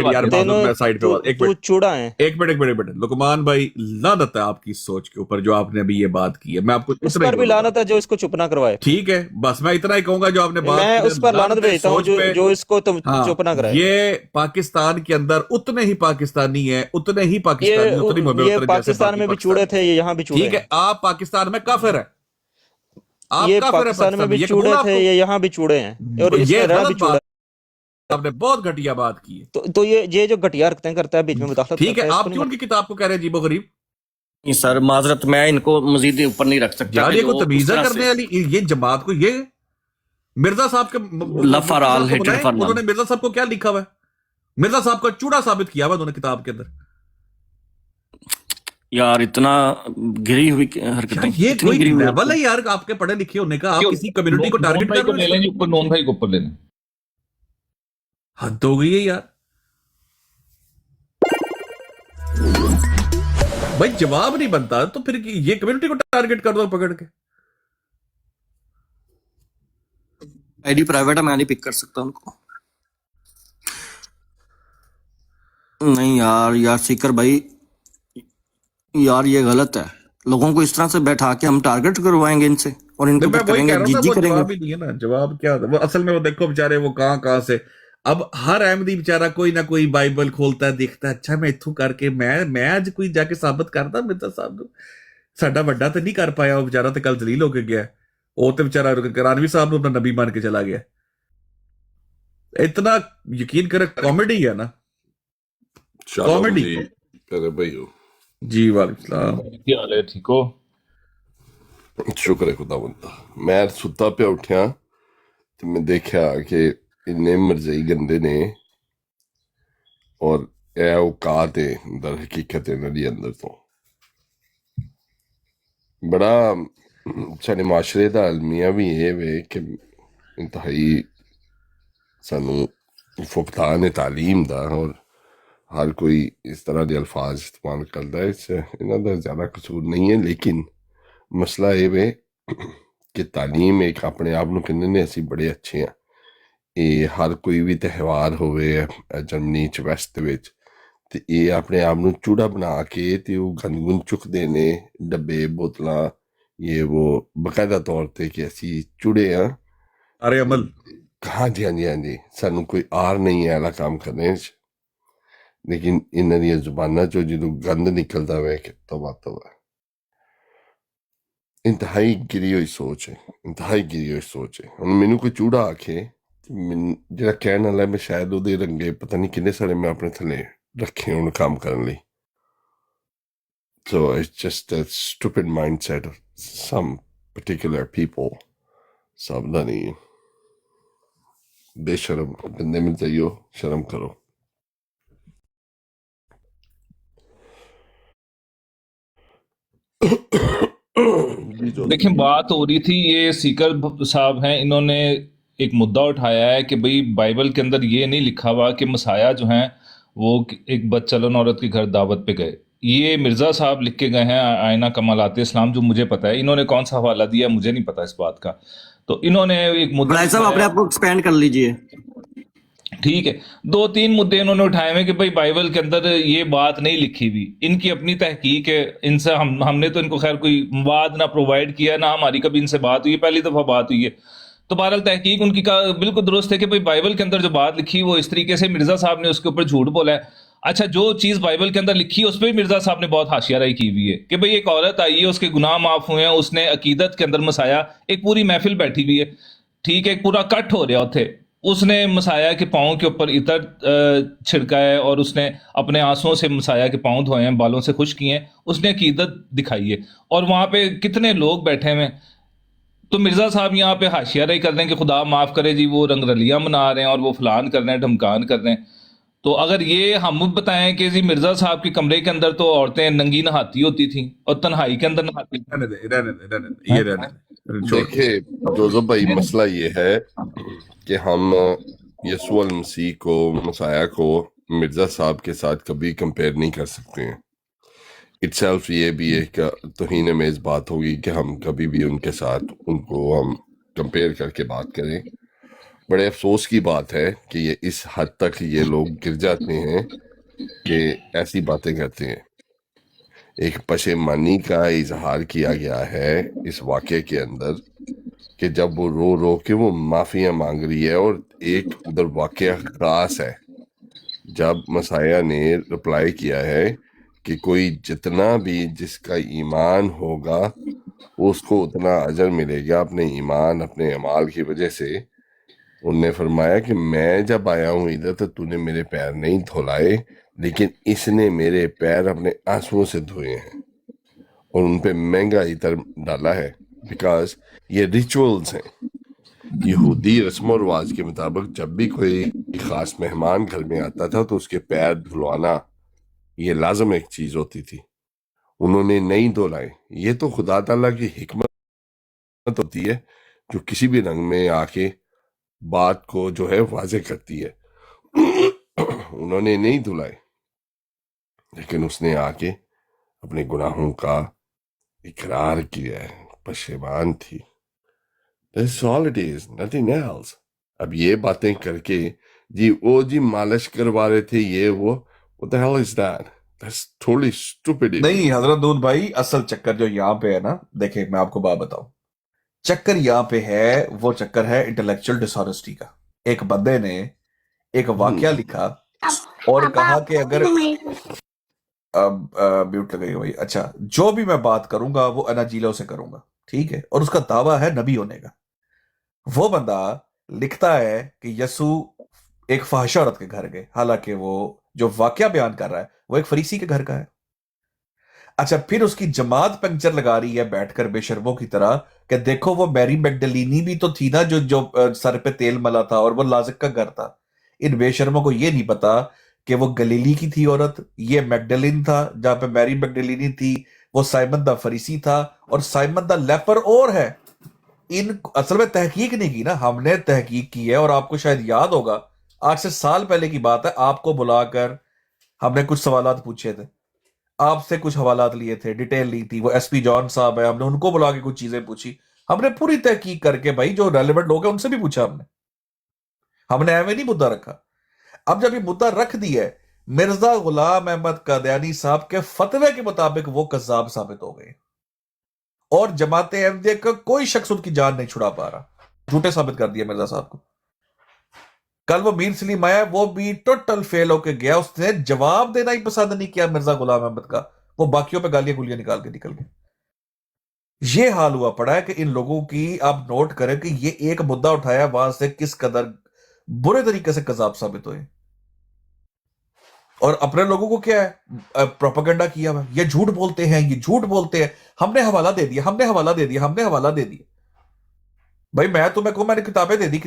یار میں سائڈ پہ تو چوڑا ہے. ایک منٹ لقمان بھائی, لعنت ہے آپ کی سوچ کے اوپر جو آپ نے ابھی یہ بات کی ہے. میں آپ کو اس پر بھی لعنت ہے جو اس کو چپ نہ کروائے. ٹھیک ہے, بس میں اتنا ہی کہوں گا جو آپ نے بات, میں اس پر لعنت بھیجتا ہوں جو اس کو چپ نہ کرائے. یہ پاکستان کے اندر اتنے ہی پاکستانی ہیں, اتنے ہی پاکستانی, اتنی محبت. یہ پاکستان میں بھی چوڑے تھے, یہ یہاں بھی چوڑے ہیں. ٹھیک ہے, آپ پاکستان میں کافر ہیں, یہ پاکستان میں بھی چوڑے تھے, یہ یہاں بھی چوڑے ہیں, اور اس میں رہنا بھی چوڑا ہے. آپ نے بہت گھٹیا بات کی ہے. تو یہ جو گھٹیا حرکتیں کرتا ہے بیچ میں مداخلت. ٹھیک ہے, آپ کیوں ان کی کتاب کو کہہ رہے ہیں عجیب و غریب؟ سر معذرت, میں ان کو مزید اوپر نہیں رکھ سکتا. یار یہ کوئی تمیزہ کرنے والی یہ جماعت کو, یہ مرزا صاحب کے انہوں نے مرزا صاحب کو کیا لکھا ہوا ہے؟ مرزا صاحب کا چوڑا ثابت کیا ہوا انہوں نے کتاب کے اندر. यार इतना गिरी हुई यार हरकतें, ये इतनी कोई गिरी हुई लेवल है हरकतें। यार आपके पढ़े लिखे होने का, आप क्यों किसी कम्युनिटी को नून टारगेट भाई कर को रहे ले हो लें इस जी, ऊपर नून भाई को ऊपर ले लें। पे? हद हो गई है यार। भाई जवाब नहीं बनता तो फिर ये कम्युनिटी को टारगेट कर दो पकड़ के। आईडी प्राइवेट है, मैं नहीं पिक कर सकता उनको। नहीं यार, यार सीकर भाई, यार ये गलत है। लोगों को इस तरह से बैठा के हम टारगेट करवाएंगे इनसे और इनको नहीं, मैं फिर वही करेंगे कह रहा हूँ ना, जीजी वो करेंगे। जवाब ही नहीं है ना। जवाब क्या होता है वो असल में? वो देखो बेचारे वो कहाँ से, अब हर अहमदी बेचारा कोई ना कोई बाइबल खोलता है, देखता है, अच्छा मैं इथों करके मैं आज कोई जाके साबित करता मिर्जा साहब को साडा ਵੱਡਾ तो नहीं कर पाया, वो बेचारा तो कल जलील होके गया, वो तो बेचारा करानवी साहब ने अपना नबी मान के चला गया। इतना यकीन करे कॉमेडी है ना, शालोम कॉमेडी। जी करे भाई हो। जी वालेकुम सलाम। क्या हाल है, ठीक हो? शुक्र है खुदा बंदा। मैं सुता पे उठिया तो मैं देखा कि इन्ने मरजई गंदे ने और ए औकात है दर हकीकत इन्हां दी अंदर तो बड़ा साडे माशरे दा अलमिया भी ये वे कि इंतहाई सानू फुकतान तालीम दा और हर कोई इस तरह के अल्फाज इस्तेमाल करता है, इससे इन्हां दा ज्यादा कसूर नहीं है। लेकिन मसला ये वे कि तालीम एक अपने आप ਨੂੰ ਕਹਿੰਦੇ ਨੇ ਅਸੀਂ ਬੜੇ ਅੱਛੇ ਆ, ਇਹ ਹਰ ਕੋਈ ਵੀ ਤਿਉਹਾਰ ਹੋਵੇ ਜਰਮਨੀ ਚ ਵੈਸਟ ਦੇ ਵਿੱਚ ਤੇ ਇਹ ਆਪਣੇ ਆਪ ਨੂੰ ਚੂੜਾ ਬਣਾ ਕੇ ਤੇ ਉਹ ਗੰਦਗੁੰਦ ਚੁੱਕਦੇ ਨੇ, ਡੱਬੇ ਬੋਤਲਾਂ ਇਹ ਉਹ ਬਕਾਇਦਾ ਤੌਰ ਤੇ ਕਿ ਅਸੀਂ ਚੂੜੇ ਆ। अरे अमल ਹਾਂਜੀ ਹਾਂਜੀ ਹਾਂਜੀ, ਸਾਨੂੰ ਕੋਈ ਆਰ ਨਹੀਂ ਹੈ ਇਹਦਾ ਕੰਮ ਕਰਨੇ ਚ, ਲੇਕਿਨ ਇਹਨਾਂ ਦੀਆਂ ਜ਼ੁਬਾਨਾਂ ਚੋਂ ਜਦੋਂ ਗੰਦ ਨਿਕਲਦਾ ਵੇ ਕਿ ਤੌਬਾ ਤੌਬਾ। ਇੰਤਹਾਈ ਗਿਰੀ ਹੋਈ ਸੋਚ ਹੈ, ਇੰਤਹਾਈ ਗਿਰੀ ਹੋਈ ਸੋਚ ਹੈ। ਹੁਣ ਮੈਨੂੰ ਕੋਈ ਚੂੜਾ ਆਖੇ ਜਿਹੜਾ ਕਹਿਣ ਵਾਲਾ ਮੈਂ ਸ਼ਾਇਦ ਉਹਦੇ ਰੰਗੇ ਪਤਾ ਨਹੀਂ ਕਿੰਨੇ ਸਾਰੇ ਮੈਂ ਆਪਣੇ ਥੱਲੇ ਰੱਖੇ ਹੁਣ ਕੰਮ ਕਰਨ ਲਈ। So it's just a stupid mindset of some particular people. सावधानी, बेशरम बंदे में जाइयो, शर्म करो। जी जो देखिए, बात हो रही थी, ये सीकर साहब हैं, इन्होंने एक मुद्दा उठाया है कि भाई बाइबल के अंदर ये नहीं लिखा हुआ कि मसाया जो हैं वो एक बदचलन औरत के घर दावत पे गए। ये मिर्ज़ा साहब लिख के गए हैं आयना कमालात इस्लाम, जो मुझे पता है। इन्होंने कौन सा हवाला दिया मुझे नहीं पता इस बात का। तो इन्होंने एक मुद्दा भाई साहब अपने आप को एक्सपेंड कर लीजिए। ठीक है, 2-3 मुद्दे इन्होंने उठाए हैं कि भाई बाइबल के अंदर ये बात नहीं लिखी हुई, इनकी अपनी तहकीक है। इनसे हमने तो इनको खैर कोई मवाद ना प्रोवाइड किया, ना हमारी कभी इनसे बात हुई है, पहली दफ़ा बात हुई है। तो बहरहाल तहकीक उनकी का बिल्कुल दुरुस्त है कि भाई बाइबल के अंदर जो बात लिखी वो इस तरीके से मिर्ज़ा साहब ने उसके ऊपर झूठ बोला है। अच्छा, जो चीज़ बाइबल के अंदर लिखी है उस पर भी मिर्ज़ा साहब ने बहुत हाशियाराई की हुई है कि भाई एक औरत आई है, उसके गुनाह माफ़ हुए हैं, उसने अकीदत के अंदर मसाया, एक पूरी महफिल बैठी हुई है, ठीक है, एक पूरा कट हो रहा थे, उसने मसाया के पाँव के ऊपर इतर छिड़का है और उसने अपने आंसुओं से मसाया के पाँव धोए हैं, बालों से खुश किए हैं, उसने अकीदत दिखाई है और वहाँ पे कितने लोग बैठे हुए हैं। तो मिर्ज़ा साहब यहाँ पे हाशियाराई कर रहे हैं कि खुदा माफ़ करे जी, वो रंगरलियाँ मना रहे हैं और वो फलान कर रहे हैं, ढमकान कर रहे हैं। तो अगर ये हम बताएं कि जी मिर्ज़ा साहब के कमरे के अंदर तो औरतें नंगी नहाती होती थी और तन्हाई के अंदर नहाती थी। रहने दे, ये रहने दे, छोड़। देखिए जोजो भाई, मसला ये है कि हम यीशु अल मसीह को, मसाया को मिर्जा साहब के साथ कभी कंपेयर नहीं कर सकते हैं। इटसेल्फ ये भी एक तौहीन अमेज़ बात होगी कि हम कभी भी उनके साथ उनको हम कंपेयर करके बात करें। बड़े अफसोस की बात है कि ये इस हद तक ये लोग गिर जाते हैं कि ऐसी बातें करते हैं। एक पशेमानी का इजहार किया गया है इस वाक़े के अंदर कि जब वो रो रो के वो माफ़िया मांग रही है, और एक उधर वाक़या ख़ास है जब मसाया ने रिप्लाई किया है कि कोई जितना भी जिसका ईमान होगा उसको उतना अजर मिलेगा अपने ईमान, अपने अमाल की वजह से। उनने फरमाया कि मैं जब आया हूँ इधर तो तूने मेरे पैर नहीं धुलाए, लेकिन इसने मेरे पैर अपने आंसुओं से धोए हैं और उन पे महंगा इतर डाला है, बिकॉज ये रिचुअल्स हैं। यहूदी रस्म और रिवाज के मुताबिक जब भी कोई खास मेहमान घर में आता था तो उसके पैर धुलवाना ये लाजम एक चीज होती थी, انہوں نے نہیں دہلائے. یہ تو خدا تعالیٰ کی حکمت ہوتی ہے جو کسی بھی رنگ میں آ کے بات کو جو ہے واضح کرتی ہے. انہوں نے نہیں دھلائے لیکن اس نے آ کے اپنے گناہوں کا اقرار کیا ہے, پشیمان تھی. That's all it is, nothing else. اب یہ باتیں کر کے جی مالش کروا رہے تھے یہ وہ, what the hell is that? That's totally stupid. نہیں حضرت دود بھائی, اصل چکر جو یہاں پہ ہے نا, دیکھیں میں آپ کو بات بتاؤں, چکر یہاں پہ ہے وہ چکر ہے انٹلیکچوئل ڈس آنیسٹی کا. ایک بندے نے ایک واقعہ لکھا اور کہا کہ اگر میوٹ لگے گا بھائی, اچھا جو بھی میں بات کروں گا وہ اناجیلوں سے کروں گا, ٹھیک ہے, اور اس کا دعویٰ ہے نبی ہونے کا. وہ بندہ لکھتا ہے کہ یسوع ایک فحاشہ عورت کے گھر گئے, حالانکہ وہ جو واقعہ بیان کر رہا ہے وہ ایک فریسی کے گھر کا ہے. اچھا پھر اس کی جماعت پنکچر لگا رہی ہے بیٹھ کر بے شرموں کی طرح کہ دیکھو وہ میری میگڈلینی بھی تو تھی نا جو سر پہ تیل ملا تھا, اور وہ لازق کا گھر تھا. ان بے شرموں کو یہ نہیں پتا کہ وہ گلیلی کی تھی عورت, یہ میگڈلین تھا جہاں پہ میری میگڈلینی تھی, وہ سائمن دا فریسی تھا, اور سائمن دا لیپر اور ہے. ان اصل میں تحقیق نہیں کی نا, ہم نے تحقیق کی ہے. اور آپ کو شاید یاد ہوگا آج سے سال پہلے کی بات ہے, آپ کو بلا کر ہم نے کچھ سوالات پوچھے تھے, آپ سے کچھ حوالات لیے تھے, ڈیٹیل لی تھی. وہ ایس پی جان صاحب ہے, ہم نے ان کو بلا کے کچھ چیزیں پوچھی, ہم نے پوری تحقیق کر کے بھائی جو ریلیونٹ لوگ ہیں ان سے بھی پوچھا ہم نے ایویں نہیں مدعا رکھا. اب جب یہ مدعا رکھ دی ہے, مرزا غلام احمد قادیانی صاحب کے فتوے کے مطابق وہ کذاب ثابت ہو گئے, اور جماعت احمدیہ کا کوئی شخص ان کی جان نہیں چھڑا پا رہا, جھوٹے ثابت کر دیا مرزا صاحب کو. کل وہ میر سلیم آیا, وہ بھی ٹوٹل فیل ہو کے گیا, اس نے جواب دینا ہی پسند نہیں کیا مرزا غلام احمد کا, وہ باقیوں پہ گالیاں گولیاں نکال کے نکل گئے. یہ حال ہوا پڑا ہے کہ ان لوگوں کی, آپ نوٹ کریں کہ یہ ایک مدعا اٹھایا, وہاں سے کس قدر برے طریقے سے کذاب ثابت ہوئے, اور اپنے لوگوں کو کیا ہے پروپیگنڈا کیا ہوا, یہ جھوٹ بولتے ہیں, یہ جھوٹ بولتے ہیں, ہم نے حوالہ دے دیا, ہم نے حوالہ دے دیا, ہم نے حوالہ دے دیا. بھائی میں تمہیں کہوں میں نے کتابیں دے دی,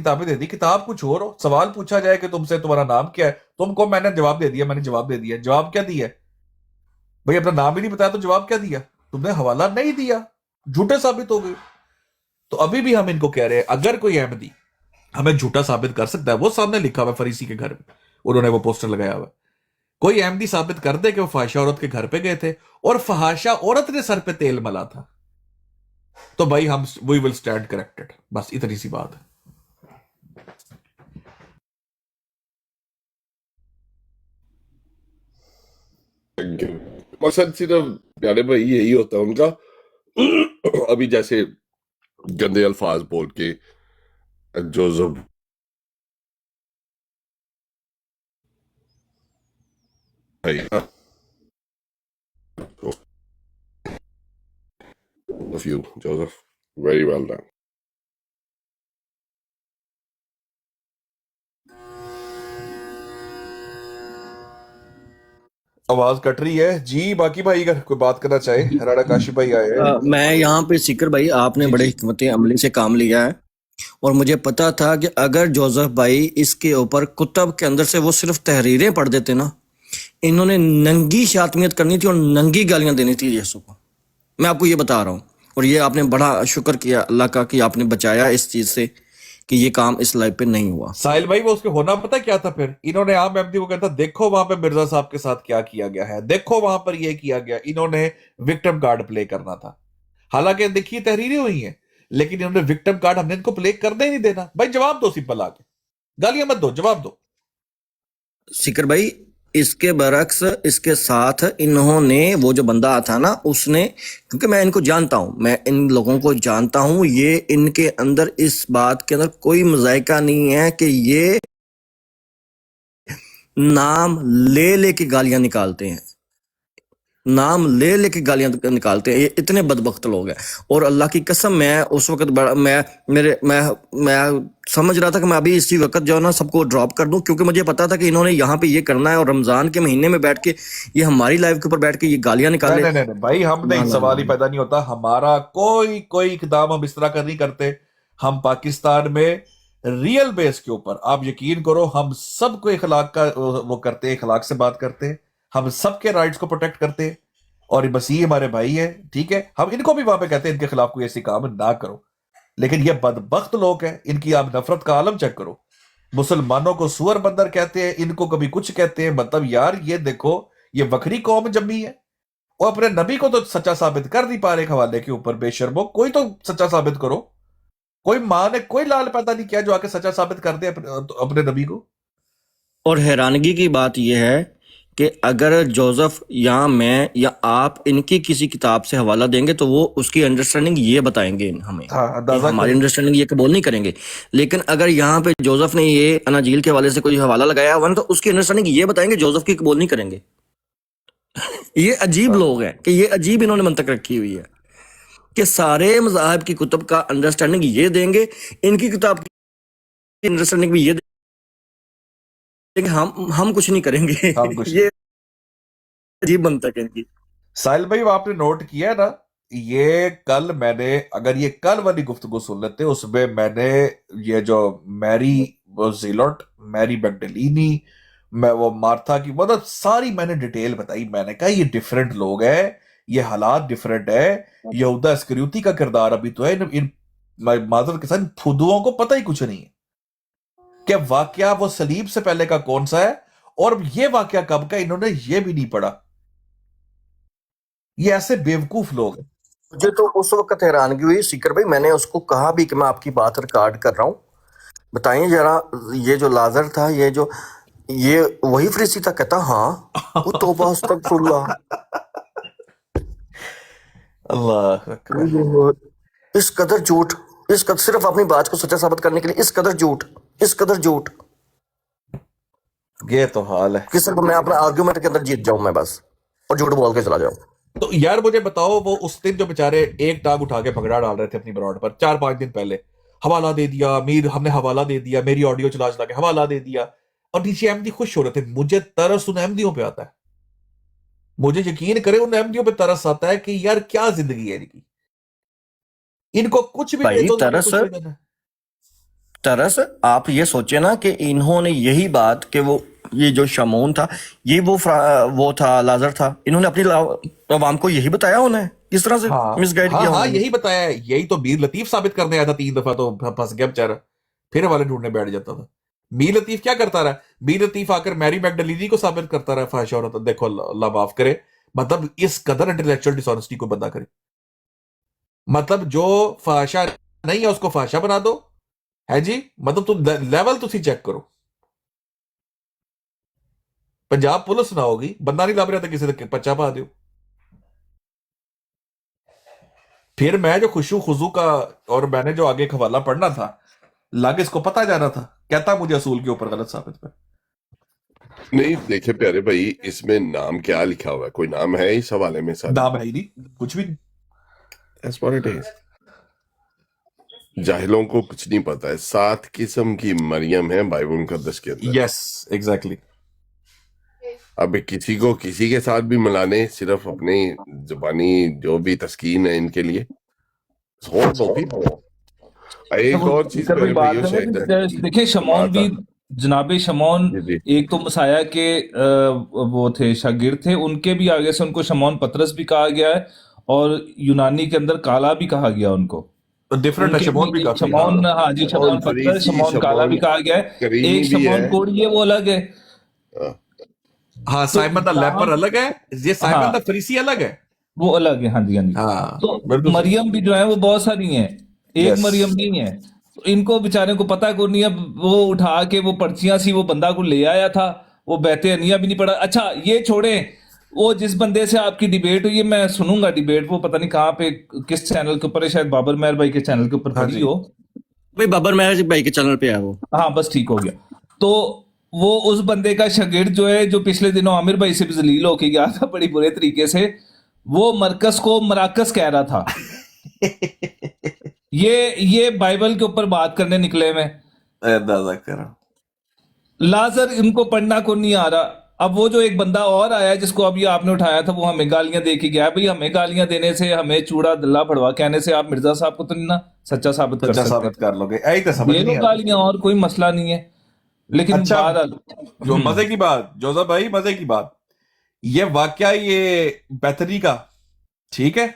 کتاب کچھ اور ہو, سوال پوچھا جائے کہ تم سے تمہارا نام کیا ہے, تم کو میں نے جواب دے دیا, میں نے جواب دے دیا. جواب کیا دیا؟ بھائی اپنا نام ہی نہیں بتایا تو جواب کیا دیا؟ تم نے حوالہ نہیں دیا, جھوٹے ثابت ہو گئے. تو ابھی بھی ہم ان کو کہہ رہے ہیں اگر کوئی احمدی ہمیں جھوٹا ثابت کر سکتا ہے, وہ سامنے لکھا ہوا فریسی کے گھر میں, انہوں نے وہ پوسٹر لگایا ہوا, کوئی احمدی ثابت کر دے کہ وہ فحاشہ عورت کے گھر پہ گئے تھے اور فحاشہ عورت نے سر پہ تیل ملا تھا, تو بھائی ہم وی ول اسٹینڈ کریکٹڈ, بس اتنی سی بات ہے. مقصد صرف پیارے بھائی یہی ہوتا ہے ان کا. ابھی جیسے گندے الفاظ بول کے جوزف بھائی of you, Joseph. Very well done. آواز کٹ رہی ہے جی. باقی بھائی اگر کوئی بات کرنا چاہے, راڑا کاشف بھائی آئے ہیں. میں یہاں پہ سکر بھائی آپ نے بڑے حکمت عملی سے کام لیا ہے, اور مجھے پتا تھا کہ اگر جوزف بھائی اس کے اوپر کتب کے اندر سے وہ صرف تحریریں پڑھ دیتے نا, انہوں نے ننگی شاتمیت کرنی تھی اور ننگی گالیاں دینی تھی یسوع کو. میں آپ کو یہ بتا رہا ہوں, اور یہ آپ نے بڑا شکر کیا اللہ کا کہ آپ نے بچایا اس چیز سے کہ یہ کام اس لائف پہ نہیں ہوا. ساحل بھائی وہ اس کے ہونا پتا کیا تھا, پھر انہوں نے عام احمدی کو کہتا دیکھو وہاں پہ مرزا صاحب کے ساتھ کیا کیا گیا ہے, دیکھو وہاں پر یہ کیا گیا. انہوں نے وکٹم کارڈ پلے کرنا تھا, حالانکہ دیکھیے تحریریں ہوئی ہیں, لیکن انہوں نے وکٹم کارڈ ہم نے ان کو پلے کرنے ہی نہیں دینا. بھائی جواب دو, سمپل آ کے گالیاں مت دو, جواب دو. سکر بھائی اس کے برعکس اس کے ساتھ انہوں نے وہ جو بندہ تھا نا, اس نے, کیونکہ میں ان کو جانتا ہوں, میں ان لوگوں کو جانتا ہوں, یہ ان کے اندر اس بات کے اندر کوئی مذائقہ نہیں ہے کہ یہ نام لے لے کے گالیاں نکالتے ہیں, نام لے لے کے گالیاں نکالتے ہیں. یہ اتنے بدبخت لوگ ہیں, اور اللہ کی قسم میں اس وقت میں سمجھ رہا تھا کہ میں ابھی اسی وقت جو ہے نا سب کو ڈراپ کر دوں, کیونکہ مجھے پتا تھا کہ انہوں نے یہاں پہ یہ کرنا ہے, اور رمضان کے مہینے میں بیٹھ کے یہ ہماری لائف کے اوپر بیٹھ کے یہ گالیاں نکالے. نہیں بھائی, ہم نہیں, سوال ہی پیدا نہیں ہوتا. ہمارا کوئی اقدام ہم اس طرح کا نہیں کرتے. ہم پاکستان میں ریئل بیس کے اوپر, آپ یقین کرو, ہم سب کو اخلاق کا وہ کرتے ہیں, اخلاق سے بات کرتے ہیں, ہم سب کے رائٹس کو پروٹیکٹ کرتے ہیں, اور मसीह हमारे भाई हैं, ठीक है, हम इनको भी वहां पे कहते हैं इनके खिलाफ कोई ऐसी काम ना करो, लेकिन ये बदबख्त लोग हैं, इनकी आप नफरत का आलम चेक करो। मुसलमानों को सुअर बंदर कहते हैं, इनको कभी कुछ कहते हैं। मतलब यार ये देखो, ये बकरी कौम जमी है, और अपने नबी को तो सच्चा साबित कर नहीं पा रहे एक हवाले के ऊपर। बेशर्मो, कोई तो सच्चा साबित करो। कोई माँ ने कोई लाल पैदा नहीं किया जो आके सच्चा साबित कर दे अपने नबी को। और हैरानगी की बात यह है कि अगर जोसेफ या मैं या आप इनकी किसी किताब से हवाला देंगे तो वो उसकी अंडरस्टैंडिंग ये बताएंगे हमें, हाँ, अंदाजा हमारी करो। अंडरस्टैंडिंग ये कबूल नहीं करेंगे। लेकिन अगर यहाँ पे जोसेफ ने ये अनाजील के हवाले से कोई हवाला लगाया हुआ ना, तो उसकी अंडरस्टैंडिंग ये बताएंगे, जोसेफ की कबूल नहीं करेंगे। ये अजीब लोग हैं कि ये अजीब इन्होंने मंतक रखी हुई है कि सारे मज़ाहिब की कुतुब का अंडरस्टैंडिंग ये देंगे, इनकी किताब की अंडरस्टैंडिंग भी ये देंगे, हम कुछ नहीं करेंगे। हम कुछ ये अजीब मंतक है इनकी। साहिल भाई, वो आपने नोट किया है ना, ये कल मैंने, अगर ये कल वाली गुफ्तगू सुन लेते, उसमें मैंने ये जो मैरी जिलोट, मैरी मैगडलीनी, मैं वो मार्था की, मतलब सारी मैंने डिटेल बताई। मैंने कहा ये डिफरेंट लोग हैं, ये हालात डिफरेंट है। यहूदा इस्करियोती का किरदार अभी तो है, इन माजरत के साथ फुदुओं को पता ही कुछ नहीं है कि वाकया वो सलीब से पहले का कौन सा है, और ये वाकया कब का, इन्होंने ये भी नहीं पढ़ा। ये ऐसे बेवकूफ लोग हैं। मुझे तो उस वक्त हैरानगी हुई सीकर भाई, मैंने उसको कहा भी कि मैं आपकी बात रिकॉर्ड कर रहा हूँ, बताइए जरा, ये जो लाजर था, ये वही फरीसी था? कहता हाँ। वो तौबा अस्तगफुरुल्लाह। अल्लाह अकबर। इस कदर झूठ, इस कदर, सिर्फ अपनी बात को सच्चा साबित करने के लिए इस कदर झूठ, इस कदर झूठ। ये तो हाल है कि सिर्फ मैं अपना आर्गुमेंट के अंदर जीत जाऊं मैं बस, और झूठ बोल के चला जाऊं। तो यार मुझे बताओ, वो उस दिन जो बेचारे एक टांग उठा के भगड़ा डाल रहे थे अपनी ब्रॉड पर, 4-5 दिन पहले हवाला दे दिया, मीर हमने हवाला दे दिया, मेरी ऑडियो चला चला के हवाला दे दिया, और नीचे अहमदी खुश हो रहे थे। मुझे तरस उन अहमदियों पे आता है, मुझे यकीन करे उन अहमदियों पे तरस आता है कि यार क्या जिंदगी है इनकी, इनको कुछ भी भाई दे दो, तरस, कुछ भी देना। तरस आप ये सोचे ना कि इन्होंने यही बात कि वो ये जो शमून था, ये वो था, लाजर था, इन्होंने अपनी अवाम को यही बताया उन्हें, इस तरह से मिसगाइड किया हाँ, उन्होंने। यही बताया है। यही तो मीर लतीफ साबित करने आया था 3 दफा, तो फंस गया बेचारा, फिर हवाले ढूंढने बैठ जाता था। मीर लतीफ क्या करता रहा? मीर लतीफ आकर मैरी मैगडलीनी को साबित करता रहा फाहिश औरत। देखो अल्लाह माफ करे, मतलब इस कदर इंटेलेक्चुअल डिसऑनेस्टी को बंदा करे। मतलब जो फाहिशा नहीं है उसको फाहिशा बना दो, है जी। मतलब तुम लेवल तुसी चेक करो। पंजाब पुलिस ना होगी, बंदा नहीं लभ रहा था किसी ने पर्चा पा दो। फिर मैं जो खुशू खुजू का, और मैंने जो आगे एक हवाला पढ़ना था, लग इसको पता जाना था, कहता मुझे असूल के ऊपर गलत साबित कर। नहीं देखे प्यारे भाई, इसमें नाम क्या लिखा हुआ है? कोई नाम है इस हवाले में? सर नाम है ही नहीं, कुछ भी नहीं। That's what it is. जाहिलों को कुछ नहीं पता है। 7 किस्म की मरियम है बाइबल मुकद्दस के अंदर। Yes exactly. अब किसी को किसी के साथ भी मिलाने, सिर्फ अपनी जुबानी जो भी तस्कीन है इनके लिए। एक और चीज प्यारे भाइयों शायद देखिए, शमौन भी, जनाबे शमौन एक तो मसाया के वो थे, शागिर्द थे, उनके भी आगे से उनको शमौन पतरस भी कहा गया है, और यूनानी के अंदर काला भी कहा गया उनको। डिफरेंट है शमौन भी, शमौन, हाँ जी, शमौन पतरस, शमौन काला भी कहा गया है। एक शमौन कोढ़ी है, वो अलग है। हाँ, साइमन द लेपर अलग है, ये साइमन द फरीसी अलग है, वो अलग है। हाँ जी, हाँ जी। हाँ, तो मरियम भी जो है वो बहुत सारी हैं, एक मरियम नहीं है। तो इनको बेचारे को पता को नहीं। अब वो उठा के वो पर्चियां सी वो बंदा को ले आया था, वो बैते अनिया भी नहीं पड़ा। अच्छा ये छोड़े, वो जिस बंदे से आपकी डिबेट हुई है, मैं सुनूंगा डिबेट, वो पता नहीं कहाँ पे, किस चैनल के ऊपर है, शायद बाबर मेहर भाई के चैनल के ऊपर खड़ी हो। भाई बाबर मेहर भाई के चैनल पे है वो। हाँ बस ठीक हो गया। तो वो उस बंदे का शागिर्द जो है, जो पिछले दिनों आमिर भाई से भी जलील होके गया था बड़ी बुरे तरीके से, वो मरकस को मराकस कह रहा था। ये बाइबल के ऊपर बात करने निकले में, अंदाजा करो। लाजर इनको पढ़ना को नहीं आ रहा। अब वो जो एक बंदा और आया जिसको अभी आपने उठाया था, वो हमें गालियां दे के गया। भाई हमें गालियां देने से, हमें चूड़ा दल्ला फड़वा कहने से आप मिर्जा साहब को तो नहीं ना सच्चा साबित कर सकते। साबित कर लोगे, यही तो समझ नहीं गालियां, और कोई मसला नहीं है। लेकिन अच्छा, जो मजे की बात, जोजा भाई मजे की बात, ये वाकया ये बैतनी का, ठीक है,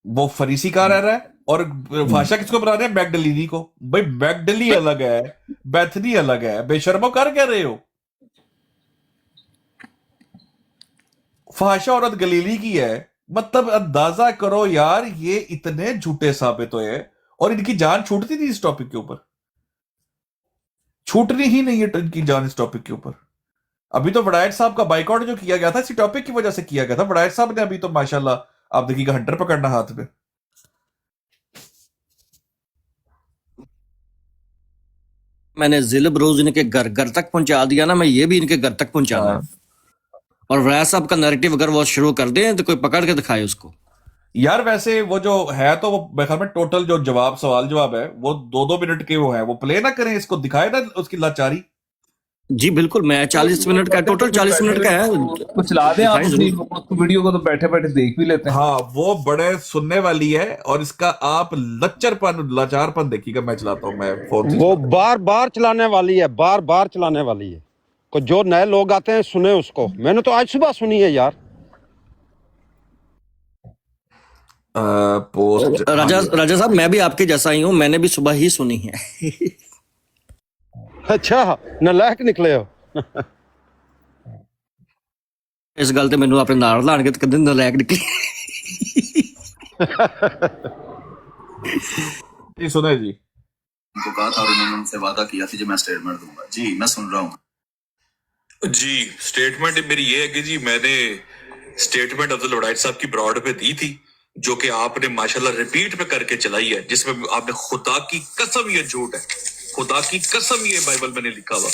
वो फरीसी का रह रहा है और भाषा किसको बना रहे हैं? मैगडलीनी को। भाई मैगडली अलग है, बैथनी अलग है, बेशर्मो कर क्या रहे हो? फाशा औरत गलीली की है, मतलब अंदाजा करो यार, ये इतने झूठे साबित हुए और इनकी जान छूटती थी इस टॉपिक के ऊपर, छूटनी ही नहीं है इनकी जान इस टॉपिक के ऊपर। अभी तो वड़ाइट साहब का बाइकआउट जो किया गया था इसी टॉपिक की वजह से किया गया था। वड़ाइट साहब ने अभी तो माशाल्लाह आप देखिएगा हंटर पकड़ना हाथ में। मैंने जिल बरूज इनके घर घर तक पहुंचा दिया ना, मैं ये भी इनके घर तक पहुंचा दूं। और वैस साहब का नैरेटिव अगर वो शुरू कर दें तो कोई पकड़ के दिखाए उसको। यार वैसे वो जो है तो वो मेरे ख्याल में टोटल जो जवाब सवाल जवाब है वो 2-2 मिनट के वो है, वो प्ले ना करें, इसको दिखाए ना उसकी लाचारी। जी बिल्कुल, मैं 40 मिनट का, टोटल 40 मिनट का है, तो चला दें आप उस वीडियो को, तो बैठे बैठे देख भी लेते हैं। हाँ वो बड़े सुनने वाली है और इसका आप लच्चरपन लाचारपन देखिएगा। मैं चलाता हूँ, मैं फोन से वो बार बार चलाने वाली है, बार बार चलाने वाली है। को जो नए लोग आते हैं सुने उसको, मैंने तो आज सुबह सुनी है यार। पोस्ट राजा साहब मैं भी आपके जैसा ही हूँ, मैंने भी सुबह ही सुनी है। अच्छा नालायक निकले हो। इस गल ते मैनू अपने नाल लाणगे ते कदे नालायक निकली। जी सुने जी, उनको कहा था और उन्होंने उनसे वादा किया था जी मैं स्टेटमेंट दूंगा। जी मैं सुन रहा हूँ जी। स्टेटमेंट मेरी ये है कि जी मैंने स्टेटमेंट अब्दुल वड़ाइट साहब की ब्रॉड पे दी थी, जो कि आपने माशाल्लाह रिपीट पे करके चलाई है, जिसमें आपने खुदा की कसम ये झूठ है, खुदा की कसम ये बाइबल में लिखा हुआ।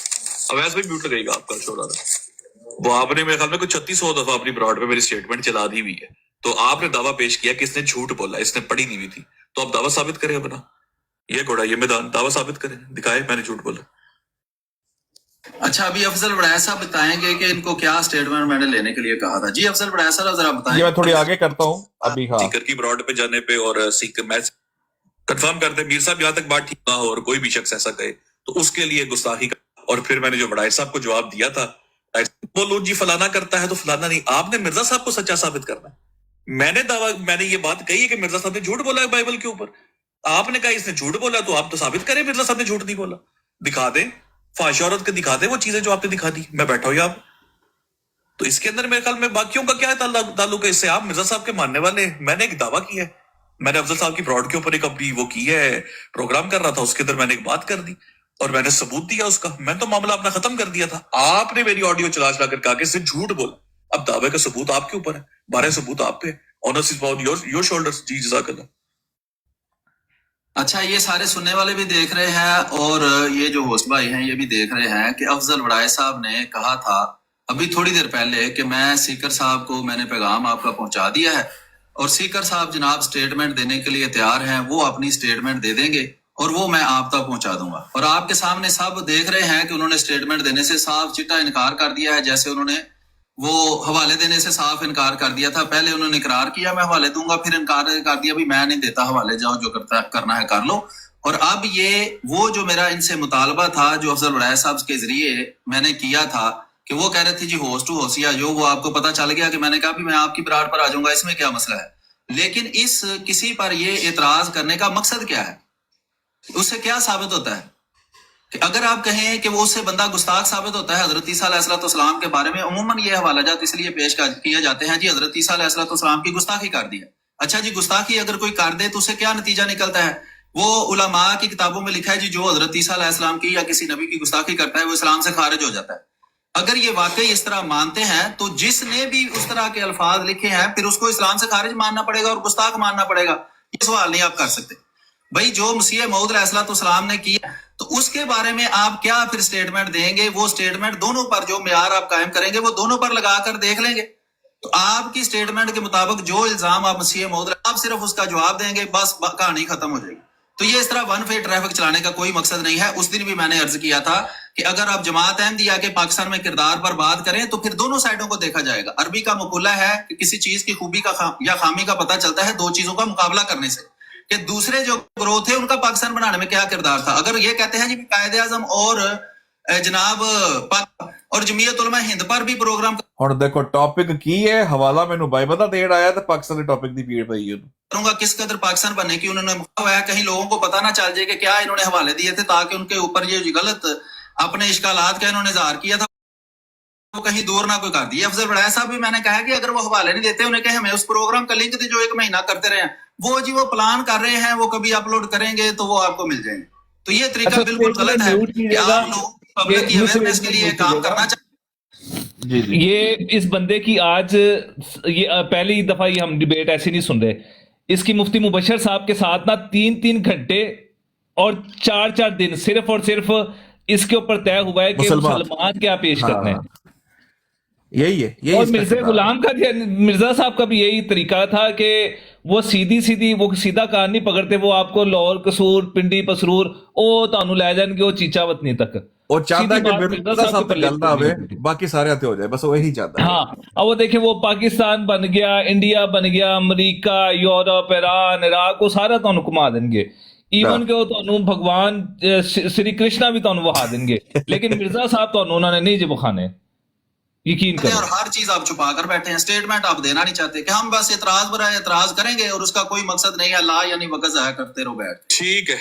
अवैस भाई म्यूट लगेगा आपका शो रहा है। वो आपने मेरे ख्याल में कुछ 3600 दफा अपनी ब्रॉड पे मेरी स्टेटमेंट चला दी हुई है, तो आपने दावा पेश किया कि इसने झूठ बोला, इसने पढ़ी नहीं हुई थी, तो आप दावा साबित करें अपना। ये घोड़ा ये मैदान, दावा साबित करें, दिखाए मैंने झूठ बोला। अच्छा अभी अफजल वड़ाइट साहब बताएंगे कि इनको क्या स्टेटमेंट मैंने लेने के लिए कहा था। जी अफजल वड़ाइट साहब जरा बताएं। ये मैं थोड़ी आगे करता हूँ अभी। हाँ सीकर की ब्रॉड पे जाने पे और सीकर मैच कंफर्म करते मीर साहब यहाँ तक बात ठीक ना हो और कोई भी शख्स ऐसा कहे तो उसके लिए गुस्ताखी का। और फिर मैंने जो वड़ाइट साहब को जवाब दिया था, वो लोग जी फलाना करता है तो फलाना नहीं, आपने मिर्जा साहब को सच्चा साबित करना है। मैंने ये बात कही है कि मिर्जा साहब ने झूठ बोला है बाइबल के ऊपर, आपने कहा इसने झूठ बोला, तो आप तो साबित करें मिर्जा साहब ने झूठ नहीं बोला, दिखा दें फाश औरत के, दिखा दे वो चीजें जो आपने दिखा दी। मैं बैठा हूं आप, तो इसके अंदर मेरे ख्याल में बाकियों का क्या है ताल्लुक है इससे? आप मिर्जा साहब के मानने वाले। मैंने एक दावा किया है, मैंने अफजल साहब की ब्रॉड के ऊपर एक अपनी वो की है, प्रोग्राम कर रहा था, उसके अंदर मैंने एक बात कर दी और मैंने सबूत दिया उसका। मैं तो मामला अपना खत्म कर दिया था। आपने मेरी ऑडियो चला चला कर कहा कि इससे झूठ बोला। अब दावे का सबूत आपके ऊपर है, 12 सबूत आप पे, honours is on your shoulders. जी जज़ाकल्लाह। अच्छा ये सारे सुनने वाले भी देख रहे हैं और ये जो होस्ट भाई हैं ये भी देख रहे हैं कि अफजल वड़ाइट साहब ने कहा था अभी थोड़ी देर पहले कि मैं सीकर साहब को मैंने पैगाम आपका पहुंचा दिया है और सीकर साहब जनाब स्टेटमेंट देने के लिए तैयार हैं, वो अपनी स्टेटमेंट दे देंगे और वो मैं आप तक पहुंचा दूंगा। और आपके सामने सब देख रहे हैं कि उन्होंने स्टेटमेंट देने से साफ चिट्टा इनकार कर दिया है, जैसे उन्होंने वो हवाले देने से साफ इनकार कर दिया था। पहले उन्होंने इकरार किया मैं हवाले दूंगा, फिर इनकार कर दिया भी मैं नहीं देता हवाले, जाओ जो करना है कर लो। और अब ये वो जो मेरा इनसे मुतालबा था जो अफजल वड़ाइट साहब के जरिए मैंने किया था कि वो कह रहे थे जी होस्ट टू होस्ट या जो, वो आपको पता चल गया कि मैंने कहा भी मैं आपकी ब्राड पर आ जाऊंगा, इसमें क्या मसला है। लेकिन इस किसी पर ये एतराज करने का मकसद क्या है? उससे क्या साबित होता है कि अगर आप कहें कि वो उससे बंदा गुस्ताख साबित होता है। हजरत ईसा अलैहिस्सलाम के बारे में अमूमन ये हवाला जात इसलिए पेश किए जाते हैं जी हजरत ईसा अलैहिस्सलाम की गुस्ताखी कर दी है। अच्छा जी गुस्ताखी अगर कोई कर दे तो उससे क्या नतीजा निकलता है? वो उलमा की किताबों में लिखा है जी जो हजरत ईसा अलैहिस्सलाम की या किसी नबी की गुस्ताखी करता है वो इस्लाम से खारिज हो जाता है। अगर ये वाकई इस तरह मानते हैं तो जिसने भी उस तरह के अल्फाज लिखे हैं फिर उसको इस्लाम से खारिज मानना पड़ेगा और गुस्ताख मानना पड़ेगा। ये सवाल नहीं आप कर सकते भाई। जो मसीह मऊद अलैहिस्सलाम ने किया तो उसके बारे में आप क्या फिर स्टेटमेंट देंगे? वो स्टेटमेंट दोनों पर जो मेयार आप कायम करेंगे वो दोनों पर लगा कर देख लेंगे। तो आपकी स्टेटमेंट के मुताबिक जो इल्जाम आप मसीह मऊद, आप सिर्फ उसका जवाब देंगे, बस कहानी खत्म हो जाएगी। तो ये इस तरह वन वे ट्रैफिक चलाने का कोई मकसद नहीं है। उस दिन भी मैंने अर्ज किया था कि अगर आप जमात अहमदिया के पाकिस्तान में किरदार पर बात करें तो फिर दोनों साइडों को देखा जाएगा। अरबी का मकुला है कि किसी चीज की खूबी का या खामी का पता चलता है दो चीजों का मुकाबला करने से, कि दूसरे जो ग्रोथ है उनका पाकिस्तान बनाने में क्या किरदार था। अगर ये कहते हैं जी कायदे आजम और जनाब और जमीयत उलमा हिंद पर भी प्रोग्राम ਹੁਣ ਦੇਖੋ ਟੌਪਿਕ ਕੀ ਹੈ, ਹਵਾਲਾ ਮੈਨੂੰ ਬਾਈਬਲ ਦਾ ਦੇਣ ਆਇਆ ਤੇ ਪਾਕਿਸਤਾਨ ਦੇ ਟੌਪਿਕ ਦੀ ਭੀੜ ਪਈ ਉਹਨੂੰ। करूंगा किस कदर पाकिस्तान बनने की उन्होंने हुआ है, कहीं लोगों को पता ना चल जाए कि क्या इन्होंने हवाले दिए थे, ताकि उनके ऊपर ये गलत अपने इश्कालात का इन्होंने इजहार किया था वो कहीं दूर ना कोई कर दिया। अफजल बड़ाया साहब भी मैंने कहा कि अगर वो हवाले नहीं देते, उन्हें कहे हमें उस प्रोग्राम का लिंक दे जो 1 महीना करते रहे, वो जी वो प्लान कर रहे हैं, वो कभी अपलोड करेंगे तो वो आपको मिल जाएंगे। तो ये तरीका बिल्कुल गलत है कि आप लोग पब्लिक की अवेयरनेस के लिए काम करना चाहिए। ये इस बंदे की आज ये पहली दफा ये हम डिबेट ऐसी नहीं सुन रहे। इसकी मुफ्ती मुबशर साहब के साथ ना 3-3 घंटे और 4-4 दिन सिर्फ और सिर्फ इसके ऊपर तय हुआ है कि मुसलमान क्या पेश करना है। यही है, यही और मिर्जा गुलाम का मिर्जा साहब का भी यही तरीका था कि वो सीधी वो सीधा कार नहीं पकड़ते, वो आपको लाहौर कसूर पिंडी पसरूर ओ तानू ले जाएंगे वो चीचा वतनी तक। ਉਹ ਚਾਹਦਾ ਕਿ ਮਿਰਜ਼ਾ ਸਾਹਿਬ ਤੇ ਗੱਲ ਨਾ ਹੋਵੇ, ਬਾਕੀ ਸਾਰੇ ਹੱਥੇ ਹੋ ਜਾਏ, ਬਸ ਉਹ ਇਹੀ ਚਾਹਦਾ। हाँ, अब वो देखिए वो पाकिस्तान बन गया, इंडिया बन गया, अमरीका, यूरोप, ईरान, इराक, वो सारा तुहानू घुमा देंगे। ईवन के वो तुहानू भगवान श्री कृष्णा भी तुहानू वहा देंगे, लेकिन मिर्जा साहब तुहानू उन्होंने नहीं जी बखाने, यकीन करें। और हर चीज आप छुपा कर बैठे हैं, स्टेटमेंट आप देना नहीं चाहते कि हम बस एतराज पर एतराज करेंगे और उसका कोई मकसद नहीं है, ला यानी वक्त जाया करते रहो बैठ। ठीक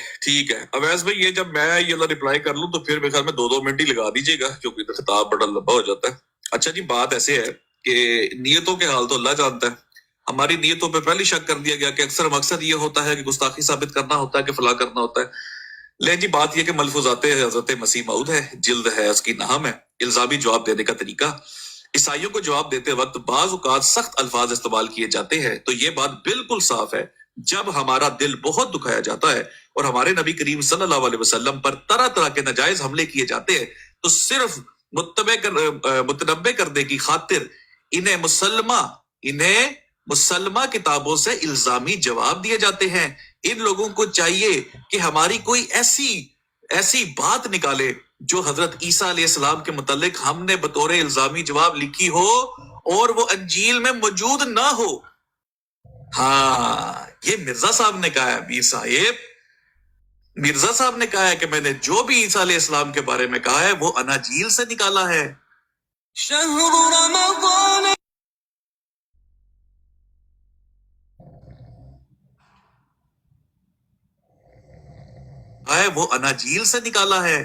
है अवैस भाई, ये जब मैं ये वाला रिप्लाई कर लूं तो फिर मेरे ख्याल में 2-2 मिनट ही लगा दीजिएगा, क्योंकि तो खिताब बड़ा लंबा हो जाता है। अच्छा जी, बात ऐसे है कि नियतों के हाल तो अल्लाह जानता है। हमारी नियतों पे पहले शक कर दिया गया कि अक्सर मकसद ये होता है कि गुस्ताखी साबित करना होता है, कि फला करना होता है। लेकिन जी बात ये कि मलफूजात हजरत मसीह मऊद है, जिल्द है उसकी नाम है, इल्जामी जवाब देने का तरीका। ईसाइयों को जवाब देते वक्त बाज औकात सख्त अल्फाज इस्तेमाल किए जाते हैं, तो ये बात बिल्कुल साफ है जब हमारा दिल बहुत दुखाया जाता है और हमारे नबी करीम सल्लल्लाहु अलैहि वसल्लम पर तरह तरह के नाजायज हमले किए जाते हैं, तो सिर्फ मुतनब्बे करने की खातिर इन्हें मुसलमा किताबों से इल्जामी जवाब दिए जाते हैं। इन लोगों को चाहिए कि हमारी कोई ऐसी बात निकाले जो हजरत ईसा अलैहिस्सलाम के मुतालिक हमने बतौर इल्जामी जवाब लिखी हो और वो अंजील में मौजूद ना हो। हाँ, ये मिर्जा साहब ने कहा है, मिर्जा साहब ने कहा है कि मैंने जो भी ईसा अलैहिस्सलाम के बारे में कहा है वो अनाजील से निकाला है। वो अनाजील से निकाला है।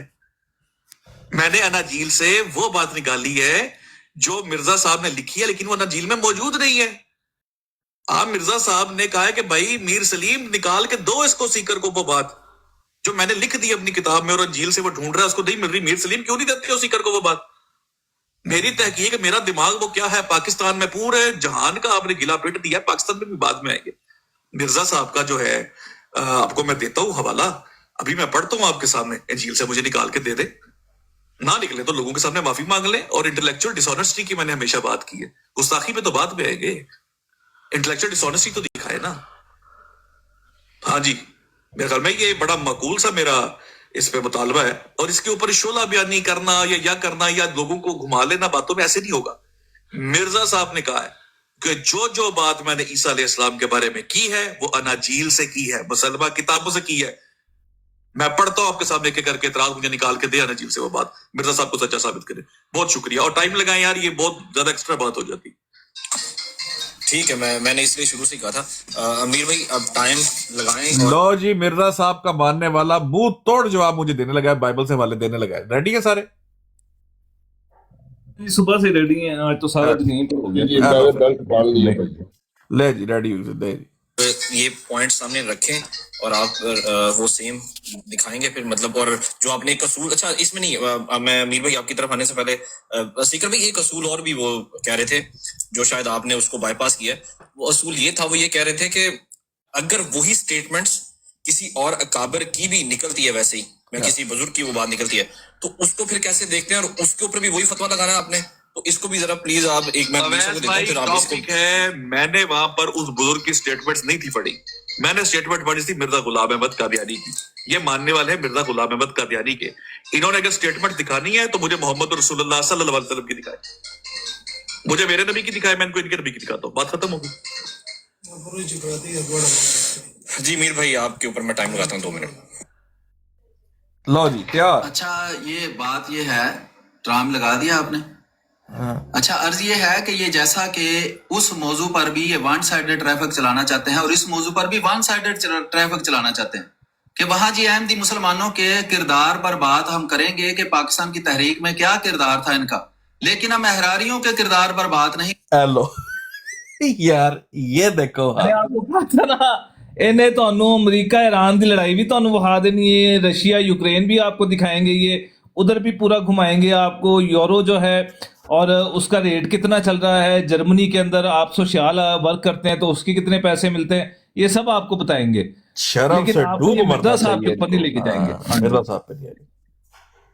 मैंने अनाजील से वो बात निकाली है जो मिर्जा साहब ने लिखी है, लेकिन वो अनाजील में मौजूद नहीं है। आप मिर्जा साहब ने कहा है कि भाई मीर सलीम निकाल के दो इसको सीकर को वो बात जो मैंने लिख दी अपनी किताब में और अंजील से वो ढूंढ रहा है, उसको नहीं मिल रही। मीर सलीम क्यों नहीं देते हो सीकर को वो बात? मेरी तहकीक, मेरा दिमाग वो क्या है, पाकिस्तान में पूरे जहान का आपने गिला पिट दिया, पाकिस्तान में भी बाद में आएंगे। मिर्जा साहब का जो है आपको मैं देता हूँ हवाला, अभी मैं पढ़ता हूँ आपके सामने, अंजील से मुझे निकाल के दे दे, ना निकले तो लोगों के सामने माफी मांग लें। और इंटेलेक्चुअल डिसऑनेस्टी की मैंने हमेशा बात की है, गुस्ताखी पे तो बाद में आएंगे, इंटेलेक्चुअल डिसऑनेस्टी तो दिखाए ना। हाँ जी, मेरे ख्याल में ये बड़ा माकूल सा मेरा इस पे मुतालबा है, और इसके ऊपर शोला बयानी करना या करना या लोगों को घुमा लेना बातों में ऐसे नहीं होगा। मिर्जा साहब ने कहा है कि जो बात मैंने ईसा अलैहिस्सलाम के बारे में की है वो अनाजील से की है, मुसलमा किताबों से की है। मैं पढ़ता हूं आपके सामने के करके, इतराज मुझे निकाल के दे अनाजील से वो बात, मिर्जा साहब को सच्चा साबित करे। बहुत शुक्रिया, और टाइम लगाएं यार, ये बहुत ज्यादा एक्स्ट्रा बात हो जाती। ठीक है, मैंने इसलिए शुरू से कहा था अमीर भाई अब टाइम लगाएं। लो जी, मिर्जा साहब का मानने वाला मुंह तोड़ जवाब मुझे देने लगा है, बाइबल से हवाले देने लगा है। रेडी है सारे? सुबह से रेडी हैं, आज तो सारा दिन यहीं पे हो गया। ले जी, रेडी हो दे जी। ये पॉइंट सामने रखें और आप वो सेम दिखाएंगे फिर, मतलब और जो आपने कसूल, अच्छा इसमें नहीं, मैं अमीर भाई आपकी तरफ आने से पहले सीकर भाई एक असूल और भी वो कह रहे थे जो शायद आपने उसको बाईपास किया। वो असूल ये था, वो ये कह रहे थे कि अगर वही स्टेटमेंट्स किसी और अकाबर की भी निकलती है, वैसे ही मैं किसी बुजुर्ग की वो बात निकलती है, तो उसको फिर कैसे देखते हैं, और उसके ऊपर भी वही फतवा लगाना है आपने, तो इसको भी जरा प्लीज आप एक मैं फिर आप इसको। है, मैंने वहां पर उस बुजुर्ग की स्टेटमेंट्स नहीं थी पढ़ी, मैंने स्टेटमेंट पढ़ी थी मिर्जा गुलाम अहमद कादियानी की। ये मानने वाले हैं मिर्जा गुलाम अहमद कादियानी के। इन्होंने अगर स्टेटमेंट दिखानी है तो मुझे मोहम्मद रसूलुल्लाह सल्लल्लाहु अलैहि वसल्लम की दिखाए, मुझे मेरे नबी की दिखाए, मैं इनको इनके नबी की दिखाता हूँ, बात खत्म होगी। जी मीर भाई आपके ऊपर मैं टाइम लगाता हूँ 2 मिनट। लो जी, तैयार। अच्छा, ये बात ये है, ٹرام لگا دیا آپ نے. اچھا عرض یہ ہے کہ یہ جیسا کہ اس موضوع پر بھی یہ ون سائیڈڈ ٹریفک چلانا چاہتے ہیں اور اس موضوع پر بھی ون سائیڈڈ ٹریفک چلانا چاہتے ہیں کہ وہاں جی احمدی مسلمانوں کے کردار پر بات ہم کریں گے کہ پاکستان کی تحریک میں کیا کردار تھا ان کا, لیکن ہم احراریوں کے کردار پر بات نہیں. ہیلو یار یہ دیکھو آپ کو پتا نا انہیں تانوں امریکہ ایران دی لڑائی بھی تانوں وہا دینی ہے, رشیا یوکرین بھی آپ کو دکھائیں گے, یہ ادھر بھی پورا گھمائیں گے آپ کو, یورو جو ہے اور اس کا ریٹ کتنا چل رہا ہے, جرمنی کے اندر آپ سوشیال ورک کرتے ہیں تو اس کے کتنے پیسے ملتے ہیں, یہ سب آپ کو بتائیں گے. لیکن آپ کو یہ مرزا صاحب کے اوپر نہیں لے کے جائیں گے, مرزا صاحب پہ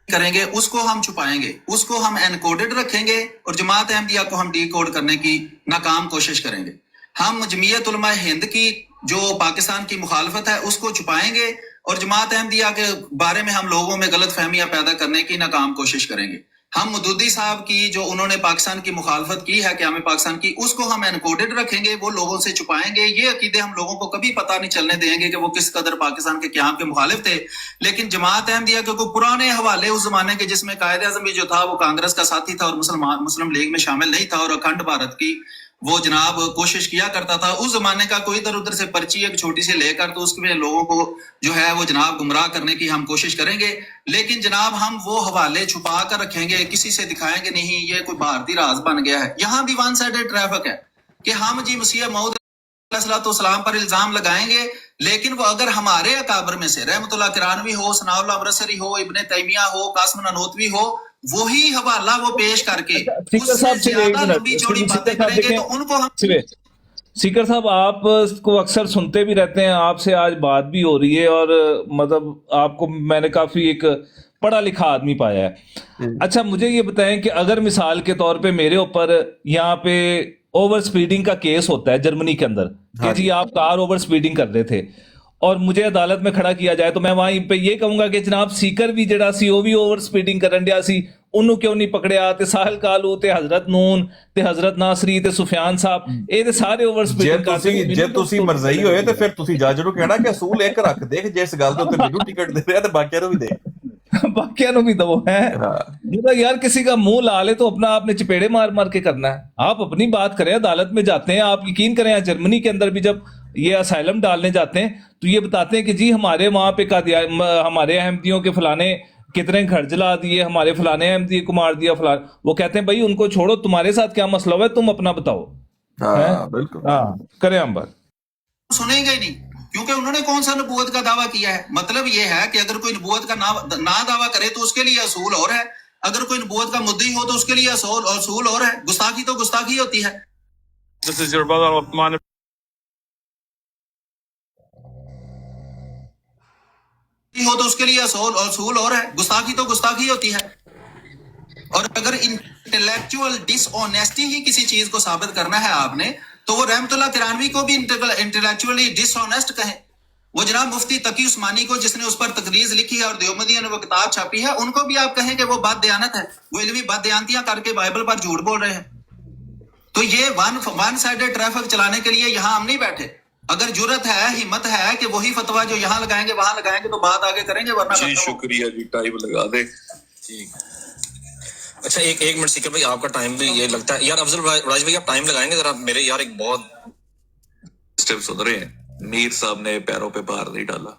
کریں گے, اس کو ہم چھپائیں گے, اس کو ہم انکوڈڈ رکھیں گے اور جماعت احمدیہ کو ہم ڈی کوڈ کرنے کی ناکام کوشش کریں گے. ہم جمعیت علماء ہند کی جو پاکستان کی مخالفت ہے اس کو چھپائیں گے اور جماعت احمدیہ کے بارے میں ہم لوگوں میں غلط فہمیاں پیدا کرنے کی ناکام کوشش کریں گے. ہم مودودی صاحب کی جو انہوں نے پاکستان کی مخالفت کی ہے قیام پاکستان کی, اس کو ہم انکوڈڈ رکھیں گے, وہ لوگوں سے چھپائیں گے. یہ عقیدے ہم لوگوں کو کبھی پتہ نہیں چلنے دیں گے کہ وہ کس قدر پاکستان کے قیام کے مخالف تھے. لیکن جماعت احمدیہ کے کوئی پرانے حوالے اس زمانے کے جس میں قائد اعظم بھی جو تھا وہ کانگریس کا ساتھی تھا اور مسلم لیگ میں شامل نہیں تھا اور اکھنڈ بھارت کی وہ جناب کوشش کیا کرتا تھا, اس زمانے کا کوئی ادھر ادھر سے پرچی ایک چھوٹی سے لے کر تو اس میں لوگوں کو جو ہے وہ جناب گمراہ کرنے کی ہم کوشش کریں گے. لیکن جناب ہم وہ حوالے چھپا کر رکھیں گے, کسی سے دکھائیں گے نہیں یہ کوئی بھارتی راز بن گیا ہے. یہاں بھی ون سائیڈڈ ٹریفک ہے کہ ہم جی مسیح موعود علیہ الصلوۃ والسلام پر الزام لگائیں گے, لیکن وہ اگر ہمارے اکابر میں سے رحمت اللہ کرانوی ہو, ثناء اللہ امرتسری ہو, ابن تیمیہ ہو, قاسم نانوتوی ہو, وہی حوالہ وہ پیش کر کے سیکر صاحب سے ان کو سیکر صاحب آپ کو اکثر سنتے بھی رہتے ہیں, آپ سے آج بات بھی ہو رہی ہے اور مطلب آپ کو میں نے کافی ایک پڑھا لکھا آدمی پایا ہے. اچھا مجھے یہ بتائیں کہ اگر مثال کے طور پہ میرے اوپر یہاں پہ اوور سپیڈنگ کا کیس ہوتا ہے جرمنی کے اندر کہ جی آپ کار اوور سپیڈنگ کر رہے تھے اور مجھے عدالت میں کھڑا کیا جائے, تو میں وہاں پہ یہ کہوں گا کہ جناب سیکر بھی جڑا سی وہ بھی اوور سپیڈنگ کرن ڈیا سی, انہوں کیوں نہیں پکڑیا, تے ساحل کالو تے حضرت نون تے حضرت ناصری تے سفیان صاحب اے تے سارے اوور سپیڈنگ کرتے. جے تسی مرزائی ہوئے تے پھر تسی جج نوں کہنا کہ اصول ایک رکھ دے کہ جس گل تے مینوں ٹکٹ دے رہا تے باقیاں نوں بھی دے, باقیاں نوں بھی دو ہے. یار کسی کا منہ لا لے تو اپنا آپ نے چپیڑے مار مار کے کرنا ہے. آپ اپنی بات کریں, عدالت میں جاتے ہیں, آپ یقین کریں جرمنی کے اندر بھی جب یہ اسائلم ڈالنے جاتے ہیں تو یہ بتاتے ہیں کہ جی ہمارے وہاں پہ ہمارے احمدیوں کے فلانے کتنے گھر جلا دیے, ہمارے فلانے احمدی کو مار دیا فلان. وہ کہتے ہیں بھائی ان کو چھوڑو, تمہارے ساتھ کیا مسئلہ ہے, تم اپنا بتاؤ. بالکل کریں ہم بات سنیں گے نہیں کیونکہ انہوں نے کون سا نبوت کا دعویٰ کیا ہے. مطلب یہ ہے کہ اگر کوئی نبوت کا نہ دعویٰ کرے تو اس کے لیے اصول اور ہے, اگر کوئی نبوت کا مدعی ہو تو اس کے لیے اصول اور ہے. گستاخی تو گستاخی ہوتی ہے. ہو تو اس کے لیے اصول اور ہے, گستاخی تو گستاخی ہوتی ہے. اور اگر انٹلیکچوئل ڈس آنیسٹی ہی کسی چیز کو ثابت کرنا ہے آپ نے تو وہ رحمت اللہ کرانوی کو بھی انٹلیکچولی ڈس آنیسٹ کہیں. وہ جناب مفتی تقی عثمانی کو جس نے اس پر تقریر لکھی ہے اور دیوبندیوں نے وہ کتاب چھاپی ہے, ان کو بھی آپ کہیں کہ وہ بد دیانت ہے, وہ علمی بد دیانتیاں کر کے بائبل پر جھوٹ بول رہے ہیں. تو یہ ون سائیڈڈ ٹریفک چلانے کے لیے یہاں ہم نہیں بیٹھے. اگر جرت ہے, ہمت ہے کہ وہی فتویٰ جو یہاں لگائیں گے وہاں لگائیں گے تو بات آگے کریں گے, ورنہ جی شکریہ جی, ٹائم لگا دے. اچھا ایک منٹ سیکر بھائی, آپ کا ٹائم بھی یہ لگتا ہے یار. افضل راج بھائی آپ ٹائم لگائیں گے ذرا, میرے یار ایک بہت سٹیپ سن رہے ہیں. میر صاحب نے پیروں پہ بار نہیں ڈالا,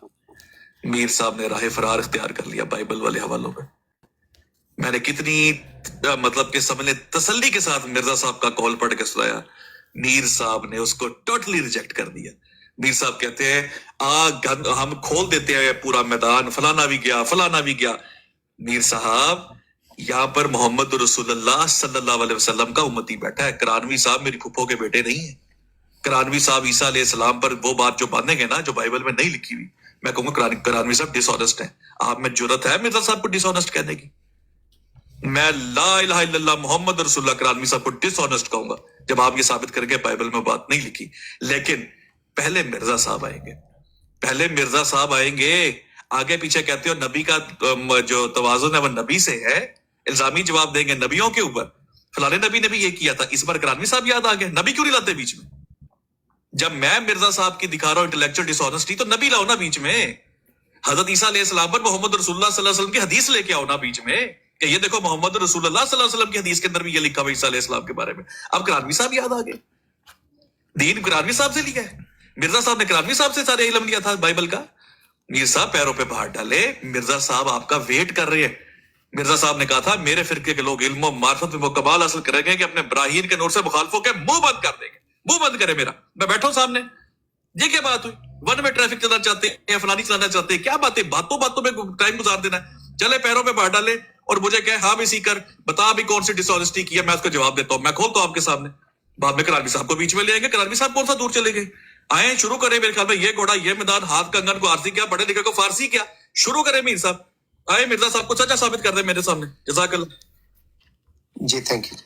میر صاحب نے راہ فرار اختیار کر لیا بائبل والے حوالوں پہ. میں نے کتنی مطلب کہ سب نے تسلی کے ساتھ مرزا صاحب کا کال پڑھ کے سنایا, میر صاحب نے اس کو ٹوٹلی ریجیکٹ کر دیا. میر صاحب کہتے ہیں ہم کھول دیتے ہیں پورا میدان, فلانا بھی گیا فلانا بھی گیا. میر صاحب یہاں پر محمد رسول اللہ صلی اللہ علیہ وسلم کا امتی بیٹھا ہے. کرانوی صاحب میری پھپھو کے بیٹے نہیں ہیں. کرانوی صاحب عیسیٰ علیہ السلام پر وہ بات جو باندھیں گے نا جو بائبل میں نہیں لکھی ہوئی, میں کہوں گا کرانوی صاحب ڈس آنیسٹ ہیں. آپ میں جرت ہے مرزا صاحب کو ڈس آنیسٹ کہنے کی؟ میں لا الہ الا اللہ محمد رسول اللہ کرانوی صاحب کو ڈس آنیسٹ کہوں گا جب آپ یہ ثابت کریں گے بائبل میں بات نہیں لکھی. لیکن پہلے مرزا صاحب آئیں گے, پہلے مرزا صاحب آئیں گے. آگے پیچھے کہتے ہو نبی کا جو توازن ہے وہ نبی سے ہے, الزامی جواب دیں گے نبیوں کے اوپر. فلانے نبی نے بھی یہ کیا تھا, اس بار کرانوی صاحب یاد آ گئے. نبی کیوں نہیں لاتے بیچ میں؟ جب میں مرزا صاحب کی دکھا رہا ہوں انٹلیکچوئل ڈس آنیسٹی تو نبی لاؤ نا بیچ میں. حضرت عیسیٰ علیہ السلام پر محمد رسول اللہ صلی اللہ علیہ وسلم کی حدیث لے کے آؤ نا بیچ میں. کہ یہ دیکھو محمد رسول اللہ صلی اللہ علیہ وسلم کی حدیث کے اندر بھی یہ لکھا ہوا عیسیٰ علیہ السلام کے بارے میں. اب کرانوی صاحب یاد آ گئے, دین کرانوی صاحب سے لیا ہے. مرزا صاحب نے کرانوی صاحب سے سارے علم لیا تھا بائبل کا. میر صاحب پیروں پہ پہاڑ ڈالے, مرزا صاحب آپ کا ویٹ کر رہے ہیں. مرزا صاحب نے کہا تھا میرے فرقے کے لوگ علم و معرفت میں وہ کمال حاصل کریں گے کہ اپنے براہین کے نور سے مخالفوں کے منہ بند کر دیں گے. منہ بند کرے میرا, میں بیٹھا ہوں سامنے. یہ کیا بات ہوئی؟ ون میں ٹریفک چلانا چاہتے ہیں, فلانی چلانا چاہتے ہیں, کیا باتیں, باتوں باتوں میں ٹائم گزار دینا ہے. چلے پیروں پہ پہاڑ ڈالے اور مجھے کہ ہاں بھی سیکر بتا بھی کون سی ڈس آنیسٹی کی ہے, میں اس کا جواب دیتا ہوں. میں کھولتا ہوں آپ کے سامنے. بعد میں کرانوی صاحب کو بیچ میں لے آئیں گے. کرانوی صاحب کون سا دور چلے گئے؟ آئے شروع کریں میرے خیال میں یہ گھوڑا یہ میدان, ہاتھ کنگن کو عارضی کیا, پڑھے لکھے کو فارسی کیا. شروع کریں میر صاحب, آئے مرزا صاحب کو سچا ثابت کر دیں میرے سامنے. جزاک اللہ. جی تھینک یو.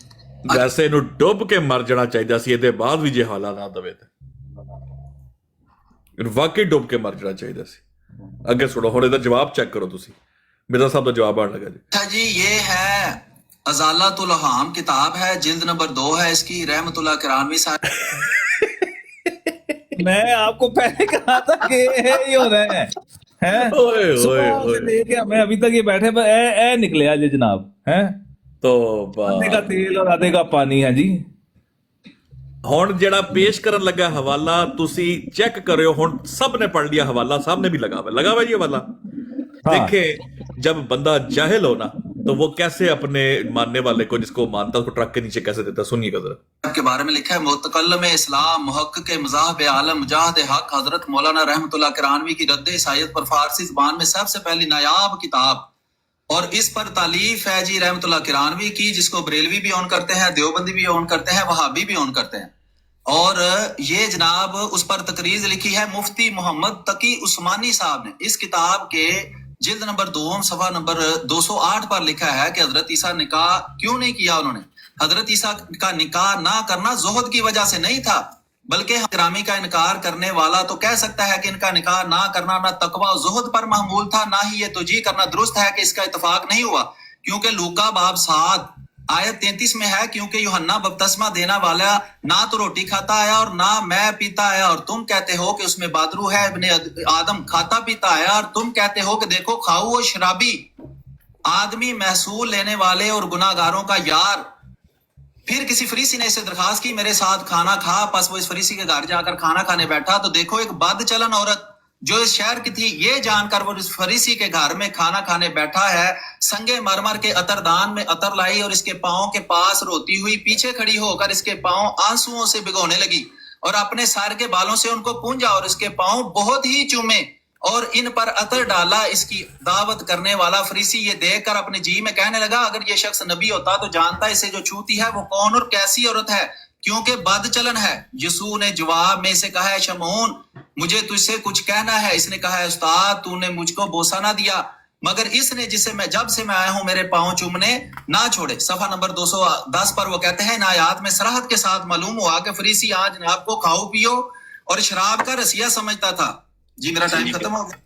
ویسے انہوں ڈب کے مر جانا چاہیے سی, یہ بعد بھی جی حالات نہ دے واقعی ڈب کے مر جانا چاہیے سی. اگے سنو ہوں ادھر جواب چیک کرو تسی. مرزا صاحب کا جواب آنے لگا جی. جی یہ ہے ازالۃ الہام کتاب ہے, جلد نمبر 2 ہے اس کی, رحمت اللہ کرانوی صاحب. میں آپ کو پہلے کہا تھا کہ یہ ہو رہا ہے صبح سے لے کے ہمیں ابھی تک یہ بیٹھے اے نکلے آج جناب ہیں تو آدھے کا تیل اور آدھے کا پانی ہے جی. ہن جڑا پیش کرن لگا حوالہ تسی چیک کریو. ہن سب نے پڑھ لیا حوالہ, سب نے بھی لگا ہوا یہ والا. دیکھیں جب بندہ جاہل ہو نا تو وہ کیسے اپنے ماننے والے کو جس کو مانتا اس کو ٹرک کے نیچے کیسے دیتا. سنیے گا ذرا. کے بارے میں لکھا ہے متکلم اسلام محقق مذاہب عالم مجاہد حق حضرت مولانا رحمت اللہ کرانوی کی رد عیسائیت پر فارسی زبان میں سب سے پہلی نایاب کتاب, اور اس پر تالیف ہے جی رحمت اللہ کرانوی کی, جس کو بریلوی بھی اون کرتے ہیں, دیوبندی بھی اون کرتے ہیں, وہابی بھی اون کرتے ہیں. اور یہ جناب اس پر تقریر لکھی ہے مفتی محمد تقی عثمانی صاحب نے. اس کتاب کے جلد نمبر 2 صفحہ نمبر 208 پر لکھا ہے کہ حضرت عیسیٰ نکاح کیوں نہیں کیا انہوں نے. حضرت عیسیٰ کا نکاح نہ کرنا زہد کی وجہ سے نہیں تھا, بلکہ کرامی کا انکار کرنے والا تو کہہ سکتا ہے کہ ان کا نکاح نہ کرنا نہ تقوی و زہد پر محمول تھا, نہ ہی یہ توجیہ کرنا درست ہے کہ اس کا اتفاق نہیں ہوا, کیونکہ لوکا باب 7 آیت 33 میں ہے, کیونکہ یوحنا بپتسمہ دینا والا نہ تو روٹی کھاتا آیا اور نہ میں پیتا آیا, اور تم کہتے ہو کہ اس میں بادرو ہے. ابن آدم کھاتا پیتا آیا اور تم کہتے ہو کہ دیکھو کھاؤ و شرابی آدمی, محصول لینے والے اور گناہ گاروں کا یار. پھر کسی فریسی نے اسے درخواست کی میرے ساتھ کھانا کھا. پس وہ اس فریسی کے گھر جا کر کھانا کھانے بیٹھا تو دیکھو ایک بد چلن عورت جو اس شہر کی تھی, یہ جان کر وہ اس فریسی کے گھر میں کھانا کھانے بیٹھا ہے, سنگے مرمر کے عطر دان میں عطر لائی اور اس کے پاؤں کے پاس روتی ہوئی پیچھے کھڑی ہو کر اس کے پاؤں آنسوؤں سے بھگونے لگی, اور اپنے سر کے بالوں سے ان کو پونجا اور اس کے پاؤں بہت ہی چومے اور ان پر عطر ڈالا. اس کی دعوت کرنے والا فریسی یہ دیکھ کر اپنے جی میں کہنے لگا اگر یہ شخص نبی ہوتا تو جانتا اسے جو چھوتی ہے وہ کون اور کیسی عورت ہے, کیونکہ بد چلن ہے. یسوع نے جواب میں سے کہا ہے شمعون مجھے تجھ سے کچھ کہنا ہے. اس نے کہا ہے استاد تو نے مجھ کو بوسہ نہ دیا, مگر اس نے جسے میں جب سے میں آیا ہوں میرے پاؤں چومنے نہ چھوڑے. صفحہ نمبر 210 پر وہ کہتے ہیں ان آیات میں صراحت کے ساتھ معلوم ہوا کہ فریسی آج جناب کو کھاؤ پیو اور شراب کا رسیہ سمجھتا تھا. جی میرا ٹائم ختم ہو گیا.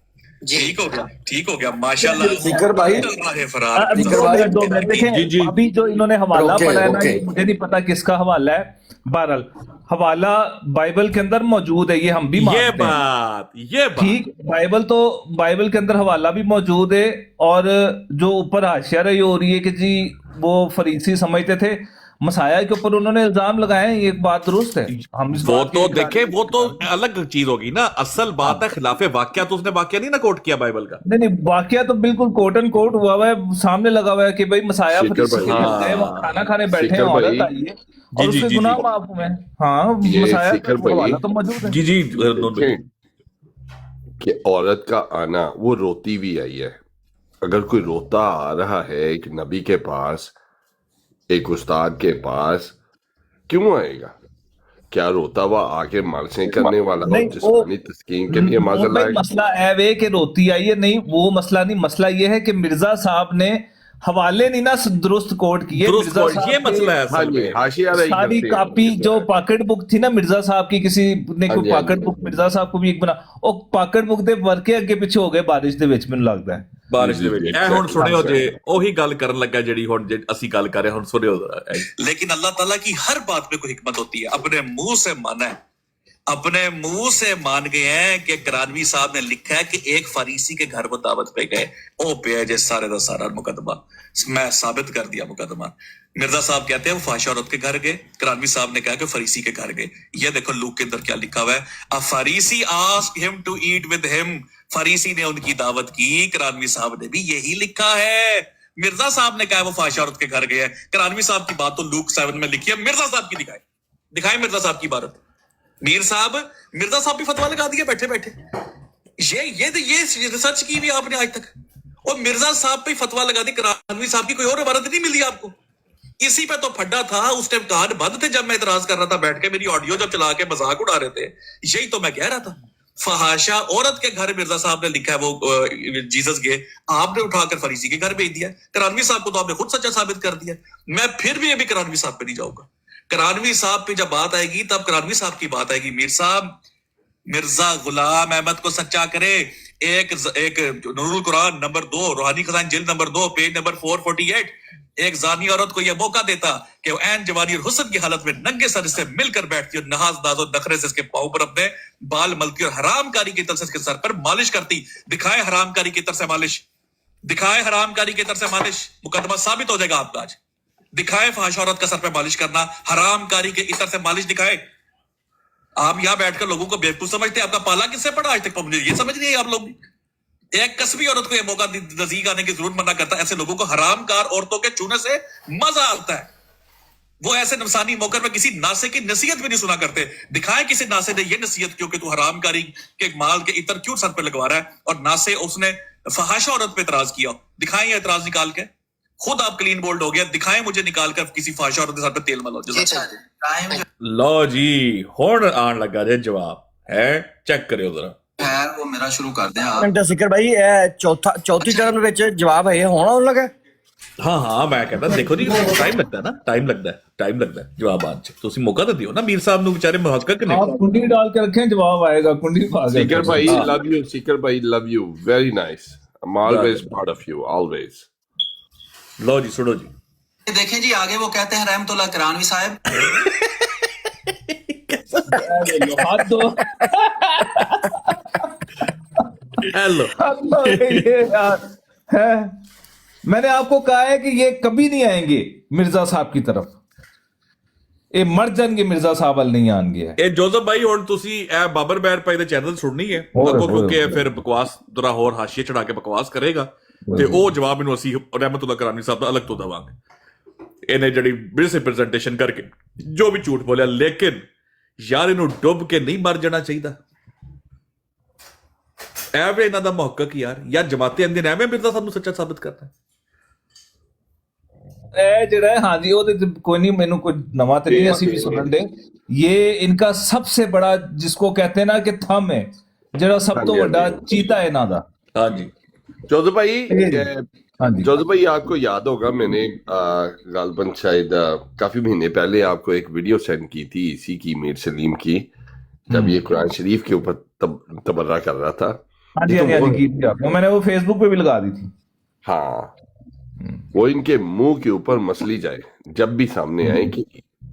ٹھیک ہو گیا ماشاءاللہ. سیکر بھائی دیکھیں ابھی جو انہوں نے حوالہ پڑھا ہے نا, مجھے نہیں پتا کس کا حوالہ ہے, بہرحال حوالہ بائبل کے اندر موجود ہے, یہ ہم بھی مانتے ہیں. یہ بات ٹھیک, بائبل کے اندر حوالہ بھی موجود ہے, اور جو اوپر حاشیہ رہی ہو رہی ہے کہ جی وہ فریسی سمجھتے تھے مسیح کے اوپر انہوں نے الزام لگائے ہیں, یہ ایک بات درست ہے. ہم اس وہ تو دیکھیں وہ تو الگ چیز ہوگی نا, اصل بات ہے خلاف واقعہ. تو اس نے واقعہ نہیں نا کوٹ کیا بائبل کا. نہیں واقعہ تو بالکل کوٹ اینڈ کوٹ ہوا ہوا ہے, سامنے لگا ہوا ہے کہ بھائی مسیح فریسی ہیں, وہ کھانا کھانے بیٹھے ہیں, عورت آئی ہے اور اس کے گناہ معاف ہوئے ہیں. ہاں مسیح کا حوالہ تو موجود ہے. جی کہ عورت کا آنا وہ روتی بھی آئی ہے. اگر کوئی روتا آ رہا ہے ایک نبی کے پاس, ایک استاد کے پاس, کیوں آئے گا؟ کیا روتا ہوا آگے مارچیں کرنے والا ہو جسمانی تسکین کے لیے معذر لائے؟ مسئلہ ہے کہ روتی آئی ہے, نہیں وہ مسئلہ نہیں. مسئلہ یہ ہے کہ مرزا صاحب نے حوالے نہیں نا درست کوٹ کیے. یہ مسئلہ ہے. ساری کاپی جو پاکٹ بک تھی نا مرزا صاحب کی, کسی نے کوئی پاکٹ بک مرزا صاحب کو بھی ایک بنا, وہ پاکٹ بک دے ورکے اگے پیچھے ہو گئے بارش دے وچ. مینوں لگدا ہے بارش دے وچ اے ہن سنیو جے اوہی گل کرن لگا جڑی ہن اسی گل کر رہے ہن سنیو. لیکن اللہ تعالیٰ کی ہر بات میں کوئی حکمت ہوتی ہے, اپنے منہ سے مانا ہے. अपने मुंह से मान गए हैं कि करानवी साहब ने लिखा है कि एक फरीसी के घर वो दावत पे गए, ओ पे जे सारे का सारा मुकदमा मैं साबित कर दिया मुकदमा। मिर्जा साहब कहते हैं वो फाहिश औरत के घर गए, करानवी साहब ने कहा कि फरीसी के घर गए। ये देखो लूक के अंदर क्या लिखा हुआ है, a Pharisee asked him to eat with him, Pharisee ने उनकी दावत की, करानवी साहब ने भी यही लिखा है। मिर्जा साहब ने कहा वो फाहिश औरत के घर गए, करानवी साहब की बात तो लूक 7 में लिखी है, मिर्जा साहब की दिखाए मिर्जा साहब की इबारत। मिर्जा साहब भी फतवा लगा दिया बैठे बैठे, ये रिसर्च की भी आपने आज तक, और मिर्जा साहब पे फतवा लगा दी, करानवी साहब की कोई और इबारत नहीं मिली आपको। इसी पे तो फड्डा था, उस टाइम कान बंद थे जब मैं इतराज कर रहा था बैठ के, मेरी ऑडियो जब चला के मजाक उड़ा रहे थे, यही तो मैं कह रहा था। फहाशा औरत के घर मिर्जा साहब ने लिखा है वो जीसस गए, आपने उठाकर फरीसी के घर भेज दिया। करानवी साहब को तो आपने खुद सच्चा साबित कर दिया। मैं फिर भी अभी करानवी साहब पे नहीं जाऊंगा, करानवी साहब पे जब बात आएगी तब करानवी साहब की बात आएगी। मीर साहब मिर्जा गुलाम अहमद को सच्चा करे, एक नूरुल कुरान नंबर 2 रूहानी खजान जिल्द नंबर 2 पेज नंबर 448, एक जानी औरत को यह मौका देता कि वो ऐन जवानी और हुस्न की हालत में नंगे सर से मिलकर बैठती और नहाज दाजो नखरे से इसके पांव पर अपने बाल मलती और हरामकारी की तरह से इसके सर पर मालिश करती। दिखाए हरामकारी की तरह से मालिश, दिखाए हरामकारी की तरह से मालिश, मुकदमा साबित हो जाएगा आपका आज। दिखाए फाहिश औरत का सर पे मालिश करना, हरामकारी के इतर से मालिश दिखाए। आप यहां बैठकर लोगों को बेवकूफ समझते हैं, आपका पाला किससे पड़ा आज तक, मुझे ये समझ नहीं है आप लोग। एक कस्बी औरत को यह मौका नजदीक आने की जरूरत मना करता है, ऐसे लोगों को हरामकार औरतों के चूने से मजा आता है। वो ऐसे नफसानी मौके पर किसी नासे की नसीहत भी नहीं सुना करते। दिखाए किसी नासे ने ये नसीहत क्यों कि तू हरामकारी के माल के इतर क्यों सर पे लगवा रहा है, और नासे उसने फहाशा औरत पे इतराज किया, दिखाएं ये इतराज निकाल के। खुद आप क्लीन बोल्ड हो गया, दिखाएं मुझे निकाल कर किसी फाहिशा औरत के सर पे तेल मलो। लो जी हुण आन लगा जे जवाब है, चेक करियो जरा। है वो मेरा शुरू कर दें आप। घंटा सिकर भाई चौथी टर्म ਵਿੱਚ ਜਵਾਬ ਹੈ ਹੋਣਾ ਲੱਗਾ। हाँ हाँ मैं कहता देखो जी टाइम लगता है ना, टाइम लगता है जवाब आने च। तुसी मौका तो दियो ना मीर साहब नु, बेचारे मुहक्कक ने। आप कुंडी डाल के रखें, जवाब आएगा कुंडी पा गए। सीकर भाई लव यू, सीकर भाई love you, very nice, I am always proud of you, always. लो जी सुनो जी, देखें जी आगे वो कहते हैं रहमतुल्लाह करानवी साहब, हाथ दो। हेलो है, मैंने आपको कहा है कि ये कभी नहीं आएंगे मिर्जा साहब की तरफ, ये मर जाएंगे, मिर्जा साहब वाल नहीं आएंगे। ए जोसेफ भाई हुण तुसी ए बाबर बैर भाई दे चैनल सुननी है अगो, क्योंकि फिर बकवास जरा होर हाशिए चढ़ा के बकवास करेगा ते ओ जवाब इन्हू असी रहमतुल्लाह करानी साहब दा अलग तो देवांगे। इन्हें जड़ी मिस रिप्रेजेंटेशन करके जो भी झूठ बोलिया, लेकिन यार इन्हू डुब के नहीं मर जाना चाहिए। ਐਵੇਂ ਇਹਨਾਂ ਦਾ ਮੁਹੱਕਕ ਯਾਰ ਜਮਾਤੇ ਆਂਦੇ ਨੇ, ਐਵੇਂ ਮਿਰਜ਼ਾ ਸਾਹਿਬ ਨੂੰ ਸੱਚਾ ਸਾਬਿਤ ਕਰਨਾ ਇਹ ਜਿਹੜਾ हाँ जी ਉਹਦੇ कोई नहीं, मैनू कोई नवा तो नहीं, ਅਸੀਂ भी सुनन दे। ये इनका सबसे बड़ा जिसको कहते हैं ना कि थम है, ਜਿਹੜਾ सब तो बड़ा चीता है ਇਹਨਾਂ ਦਾ। हाँ जी जोसेफ भाई आपको याद होगा मैंने गालबन शायद काफी महीने पहले आपको एक वीडियो सेंड की थी इसी की, मीर सलीम की, जब ये कुरान शरीफ के ऊपर तबर्रा कर रहा था। हाँ जी, मैंने वो फेसबुक पे भी लगा दी थी। हाँ, वो इनके मुंह के ऊपर मसली जाए जब भी सामने आए कि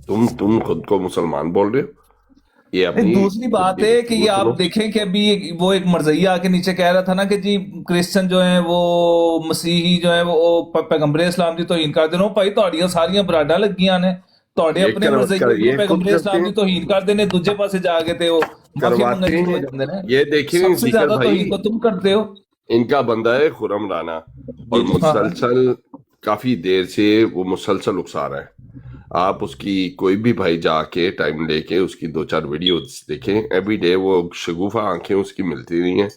तुम खुद को मुसलमान बोल रहे हो। ये अपनी दूसरी बात है कि ये आप देखें कि अभी वो एक मरज़ैया आके नीचे कह रहा था ना कि जी क्रिश्चियन जो है वो मसीही जो है वो पैगंबर इस्लाम की तौहीन कर देना। भाई ਤੁਹਾਡੀਆਂ ਸਾਰੀਆਂ ਬਰਾਡਾਂ ਲੱਗੀਆਂ ਨੇ, ਤੁਹਾਡੇ ਆਪਣੇ ਮਰਜ਼ਈਏ ਪੈਗੰਬਰ ਇਸਲਾਮ ਦੀ ਤੌਹੀਨ ਕਰਦੇ ਨੇ, ਦੂਜੇ ਪਾਸੇ ਜਾ ਕੇ ਤੇ ਉਹ करवाते हैं। ये देखिए सीकर भाई को तुम करते हो। इनका बंदा है खुरम राना, और मुसलसल काफी देर से वो मुसलसल उकसा रहा है। आप उसकी कोई भी भाई जाके टाइम लेके उसकी 2-4 वीडियोस देखें, एवरी डे वो शगुफा आंखें उसकी मिलती नहीं है,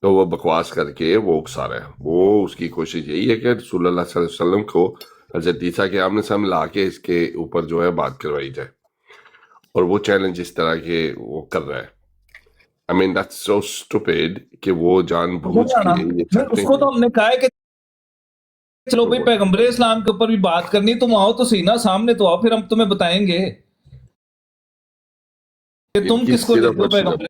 तो वो बकवास करके वो उकसा रहा है। वो उसकी कोशिश यही है कि रसूलुल्लाह सल्लल्लाहु अलैहि वसल्लम को हज़रत ईसा के आमने सामने ला के इसके ऊपर जो है बात करवाई जाए, और वो चैलेंज इस तरह के वो कर रहा है। I mean that's so stupid कि वो जानबूझ के उसको तो हमने कहा है कि चलो भाई पैगंबर इस्लाम के ऊपर भी बात करनी, तुम आओ तो सही ना, सामने तो आओ, फिर हम तुम्हें बताएंगे कि तुम किसको देखते हो पैगंबर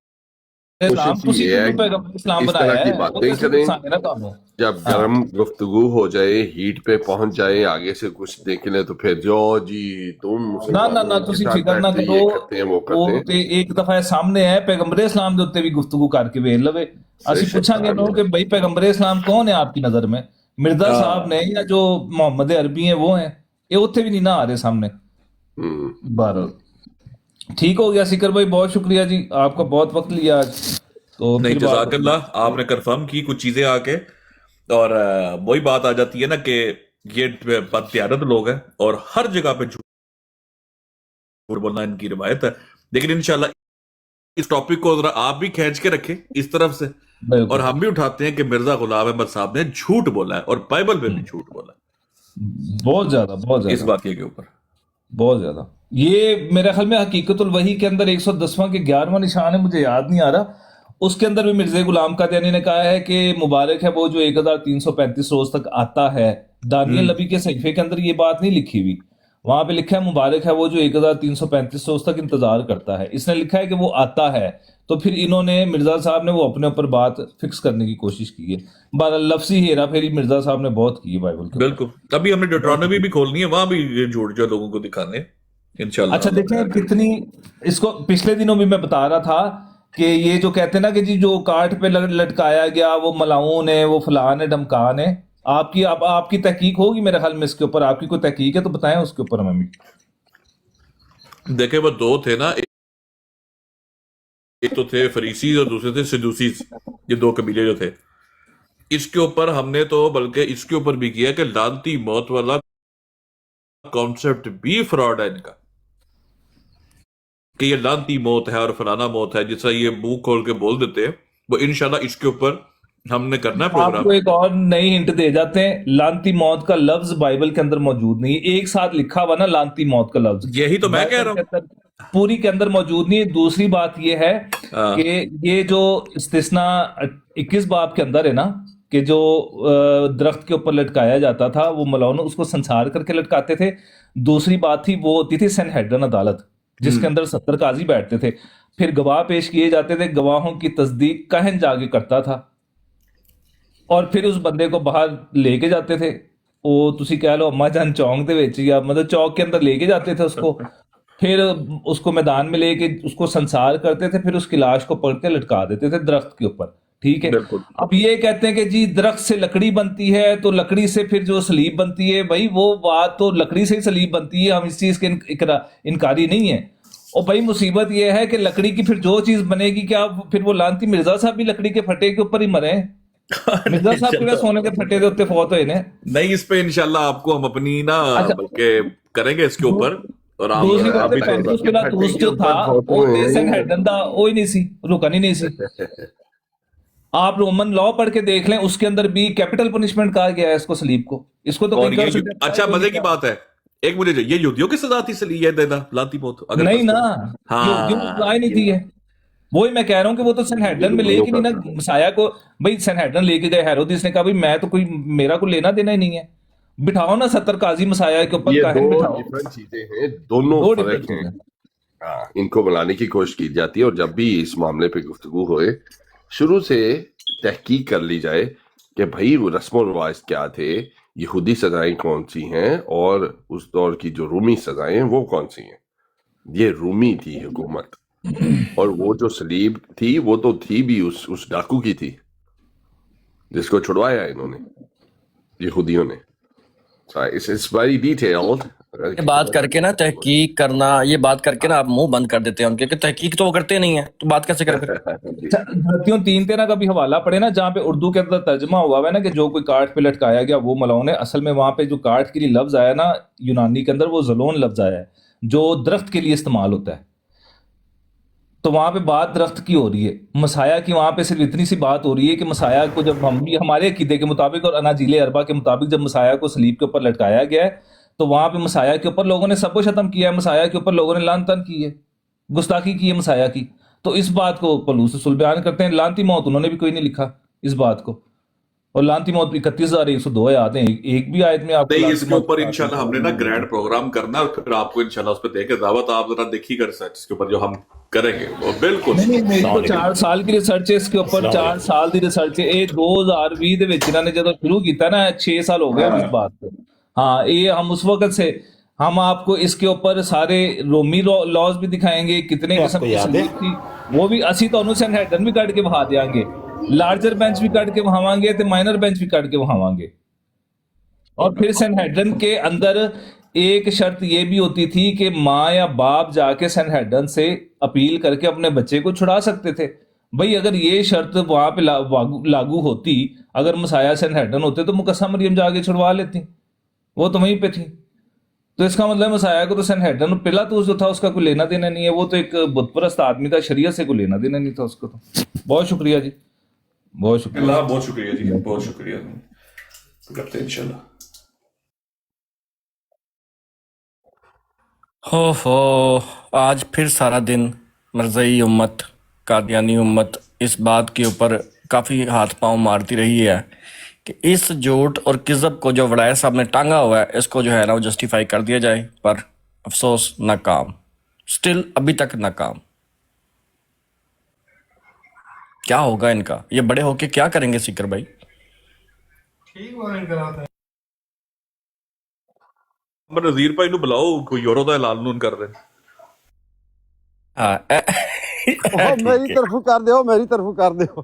اسلام کوشش تسی یہ ہے کیوں پیغمبر اسلام اس بنایا طرح کی ہے وہ باتیں تو صرف کریں انسان ہے نا کانوں. جب ہاں گرم گفتگو ہو جائے ہیٹ پہ پہنچ جائے آگے سے کچھ دیکھ لیں تو پھر جو جی تم نہ مسلمانوں کے تسی ساتھ فکر نہ بیٹھتے کرو. یہ کرتے ہیں وہ کرتے وہ ہیں. تے ایک دفعہ سامنے ہے پیغمبر اسلام دے اتنے بھی گفتگو کر کے ویل لوے. اسی بے شک پوچھاں گے نو کہ بھائی پیغمبر اسلام کون ہے آپ کی نظر میں؟ مرزا صاحب نے یا جو محمد عربی ہیں وہ ہیں؟ یہ اتنے بھی نہیں نہ آ رہے سامنے. بہرحال ٹھیک ہو گیا سکر بھائی، بہت شکریہ جی، آپ کا بہت وقت لیا آج. تو نہیں پھر جزاک بات اللہ، آپ نے کنفرم کی کچھ چیزیں آ کے، اور وہی بات آ جاتی ہے نا کہ یہ بددیانت لوگ ہیں اور ہر جگہ پہ جھوٹ بولنا ان کی روایت ہے. لیکن انشاءاللہ اس ٹاپک کو ذرا آپ بھی کھینچ کے رکھیں اس طرف سے، اور ہم بھی اٹھاتے ہیں کہ مرزا غلام احمد صاحب نے جھوٹ بولا ہے اور بائبل پہ بھی جھوٹ بولا ہے بہت زیادہ اس واقعے کے اوپر. بہت زیادہ. یہ میرے خیال میں حقیقت الوحی کے اندر 110واں کے 11واں نشان ہے، مجھے یاد نہیں آ رہا، اس کے اندر بھی مرزا غلام قادیانی نے کہا ہے کہ مبارک ہے وہ جو 1335 روز تک آتا ہے. دانیل نبی کے صحیفے کے اندر یہ بات نہیں لکھی ہوئی، وہاں پہ لکھا ہے مبارک ہے وہ جو 1335 روز تک انتظار کرتا ہے. اس نے لکھا ہے کہ وہ آتا ہے، تو پھر انہوں نے مرزا صاحب نے وہ اپنے اوپر بات فکس کرنے کی کوشش کی ہے. بہرحال لفظی ہیرا پھیری مرزا صاحب نے بہت کی ہے بائبل کے. بالکل. ابھی ہم نے ڈیوٹرانومی بھی کھولنی ہے، وہاں بھی یہ جھوٹ جو لوگوں کو دکھانے انشاءاللہ. اچھا دیکھیں کتنی اس کو پچھلے دنوں بھی میں بتا رہا تھا کہ یہ جو کہتے ہیں نا کہ جی جو کاٹ پہ لٹکایا گیا وہ ملاؤن ہے، وہ فلان ہے، ڈمکان ہے. آپ کی تحقیق ہوگی میرے خیال میں اس کے اوپر، آپ کی کوئی تحقیق ہے تو بتائیں اس کے اوپر ہمیں بھی. دیکھیں وہ دو تھے نا، ایک تو تھے فریسیز اور دوسرے تھے سدوسیز، یہ دو قبیلے جو تھے. اس کے اوپر ہم نے تو بلکہ اس کے اوپر بھی کیا کہ لعنتی موت والا کانسیپٹ بھی فراڈ ہے ان کا، کہ یہ لعنتی موت ہے اور فلانا موت ہے، جس طرح یہ منہ کھول کے بول دیتے ہیں. وہ انشاءاللہ اس کے اوپر ہم نے کرنا ہے آپ کو پروگرام. ایک اور نئی ہنٹ دے جاتے ہیں، لعنتی موت کا لفظ بائبل کے اندر موجود نہیں ہے. ایک ساتھ لکھا ہوا نا لعنتی موت کا لفظ، یہی تو میں کہہ رہا ہوں، پوری کے اندر موجود نہیں ہے. دوسری بات یہ ہے کہ یہ جو استثناء 21 باب کے اندر ہے نا کہ جو درخت کے اوپر لٹکایا جاتا تھا وہ ملاؤن اس کو سنسار کر کے لٹکاتے تھے. دوسری بات تھی وہ ہوتی تھی سینہیڈرن عدالت، جس کے اندر 70 قاضی بیٹھتے تھے، پھر گواہ پیش کیے جاتے تھے، گواہوں کی تصدیق کہن جا کے کرتا تھا، اور پھر اس بندے کو باہر لے کے جاتے تھے. وہ تسی کہہ لو اما جان چوک دے وچ یا مطلب چوک کے اندر لے کے جاتے تھے اس کو، پھر اس کو میدان میں لے کے اس کو سنسار کرتے تھے، پھر اس کی لاش کو پکڑ کے لٹکا دیتے تھے درخت کے اوپر. ٹھیک ہے، اب یہ کہتے ہیں کہ جی درخت سے لکڑی بنتی ہے تو لکڑی سے پھر جو سلیب بنتی ہے، بھائی وہ بات تو لکڑی سے ہی سلیب بنتی ہے، ہم اس چیز کے انکاری نہیں ہے. اور بھائی مصیبت یہ ہے کہ لکڑی کی پھر جو چیز بنے گی، کیا پھر وہ لعنتی مرزا صاحب بھی لکڑی کے پھٹے کے اوپر ہی مرے ہیں؟ مرزا صاحب کیا سونے کے پھٹے دے ہوتے فوت ہوئے نا. نہیں اس پہ انشاءاللہ آپ کو ہم اپنی نا بلکہ کریں گے اس کے اوپر. اور دوسری بات ہے پینتوس کے بعد جو تھا وہ سینہیڈرن دا وہی نہیں سی، رکن ہی نہیں سی. آپ رومن لا پڑھ کے دیکھ لیں، اس کے اندر بھی کیپٹل پنشمنٹ کہا گیا ہے اس کو، سلیب کو. اس کو تو اچھا مزے کی بات ہے ایک مجھے یہ یہودیوں کی سزا تھی سلیب دینا لعنتی موت؟ نہیں نا، یہودیوں کو سزا نہیں تھی ہے. وہی میں کہہ رہا ہوں کہ وہ تو سینہیڈرن میں لے کے نہیں نا مسایہ کو. بھائی سینہیڈرن لے کے گئے، ہیرودیس نے کہا بھائی میں تو کوئی میرا کوئی لینا دینا ہی نہیں ہے، بٹھاؤ نا 70 قاضی مسایہ کے اوپر. یہ دو ڈیفرنٹ چیزیں ہیں، دونوں فرق ہیں. ان کو بلانے کی کوشش کی جاتی ہے، اور جب بھی اس معاملے پہ گفتگو ہوئے شروع سے تحقیق کر لی جائے کہ بھائی وہ رسم و رواج کیا تھے، یہودی سزائیں کون سی ہیں، اور اس دور کی جو رومی سزائیں ہیں وہ کون سی ہیں. یہ رومی تھی حکومت، اور وہ جو سلیب تھی وہ تو تھی بھی اس ڈاکو کی تھی جس کو چھڑوایا انہوں نے یہودیوں نے. It's very detailed. یہ بات کر کے نا تحقیق کرنا، یہ بات کر کے نا آپ منہ بند کر دیتے ہیں ان کے کہ تحقیق تو وہ کرتے نہیں ہیں، تو بات کیسے کریں؟ دھرتیوں 3:13 کا بھی حوالہ پڑے نا، جہاں پہ اردو کے اندر ترجمہ ہوا ہے نا کہ جو کوئی کاٹ پہ لٹکایا گیا وہ ملاؤن ہے. اصل میں وہاں پہ جو کاٹ کے لیے لفظ آیا نا یونانی کے اندر، وہ زلون لفظ آیا ہے جو درخت کے لیے استعمال ہوتا ہے. تو وہاں پہ بات درخت کی ہو رہی ہے، مسایہ کی وہاں پہ صرف اتنی سی بات ہو رہی ہے کہ مسایہ کو جب ہمارے عقیدے کے مطابق اور اناجیل اربع کے مطابق جب مسایہ کو صلیب کے اوپر لٹکایا گیا ہے تو وہاں پہ مسایہ کے اوپر لوگوں نے سب کو ختم کیا ہے، مسایہ کے اوپر لوگوں نے لعن طعن کی ہے، گستاخی کی ہے مسایہ کی. تو اس بات کو پولس رسول بیان کرتے ہیں. لعنتی موت انہوں نے بھی کوئی نہیں لکھا اس بات کو، اور لعنتی موت 31,102 آیات ہیں، ایک بھی آیت میں آپ نہیں. اس کے اوپر انشاءاللہ ہم نے نا گرینڈ پروگرام کرنا، اور پھر آپ کو انشاءاللہ اس پہ دے کے دعوت آپ ذرا دیکھی کر سکتے اس کے اوپر جو ہم کریں گے وہ بالکل نہیں میری تو 4 سال کی ریسرچ ہے اس کے اوپر, 4 سال دی ریسرچ ہے. ਇਹ 2020 ਦੇ ਵਿੱਚ ਇਹਨਾਂ ਨੇ ਜਦੋਂ ਸ਼ੁਰੂ ਕੀਤਾ ਨਾ, 6 साल हो गए इस बात पे. हाँ, ये हम उस वक्त से हम आपको इसके ऊपर सारे रोमी लॉज भी दिखाएंगे, कितने किस्म की सलीब थी वो भी ਅਸੀਂ ਤੁਹਾਨੂੰ ਸੈਨਹੈਡਨ ਵੀ ਕੱਢ ਕੇ ਵਿਖਾ ਦਿਆਂਗੇ, ਲਾਰਜਰ ਬੈਂਚ ਵੀ ਕੱਢ ਕੇ ਵਿਖਾਵਾਂਗੇ ਤੇ ਮਾਈਨਰ ਬੈंच भी ਕੱਢ के ਵਿਖਾਵਾਂਗੇ. और फिर सैनहेड्रन के अंदर एक शर्त ये भी होती थी कि माँ या बाप जाके सैनहेड्रन से अपील करके अपने बच्चे को छुड़ा सकते थे. भाई अगर ये शर्त वहाँ पे लागू होती, अगर मसाया सैनहेड्रन होते तो मुकस्सा मरियम जाके छुड़वा लेती, वो तो वहीं पे थी. तो इसका मतलब मसाया को तो सैनहेड्रन पिलातूस जो था उसका कोई लेना देना नहीं है, वो तो एक बुतपरस्त आदमी था, शरीयत से कोई लेना देना नहीं था उसको. तो बहुत शुक्रिया जी, बहुत शुक्रिया. बहुत शुक्रिया जी, बहुत शुक्रिया. करते हैं इंशाल्लाह. हो आज फिर सारा दिन मरज़ई उम्मत, कादियानी उम्मत इस बात के ऊपर काफ़ी हाथ पांव मारती रही है कि इस झूठ और किज़ब को जो वड़ाय साहब ने टांगा हुआ है इसको जो है ना वो जस्टिफाई कर दिया जाए, पर अफसोस नाकाम, स्टिल अभी तक नाकाम. क्या होगा इनका, ये बड़े होके क्या करेंगे सीकर भाई? ਨਜ਼ੀਰ ਭਾਈ ਨੂੰ ਬੁਲਾਓ, ਕੋਈ ਯੂਰੋ ਦਾ ਐਲਾਨ ਨੂੰ ਕਰ ਦੇ. हाँ मेरी तरफ कर दो, मेरी तरफ कर दो.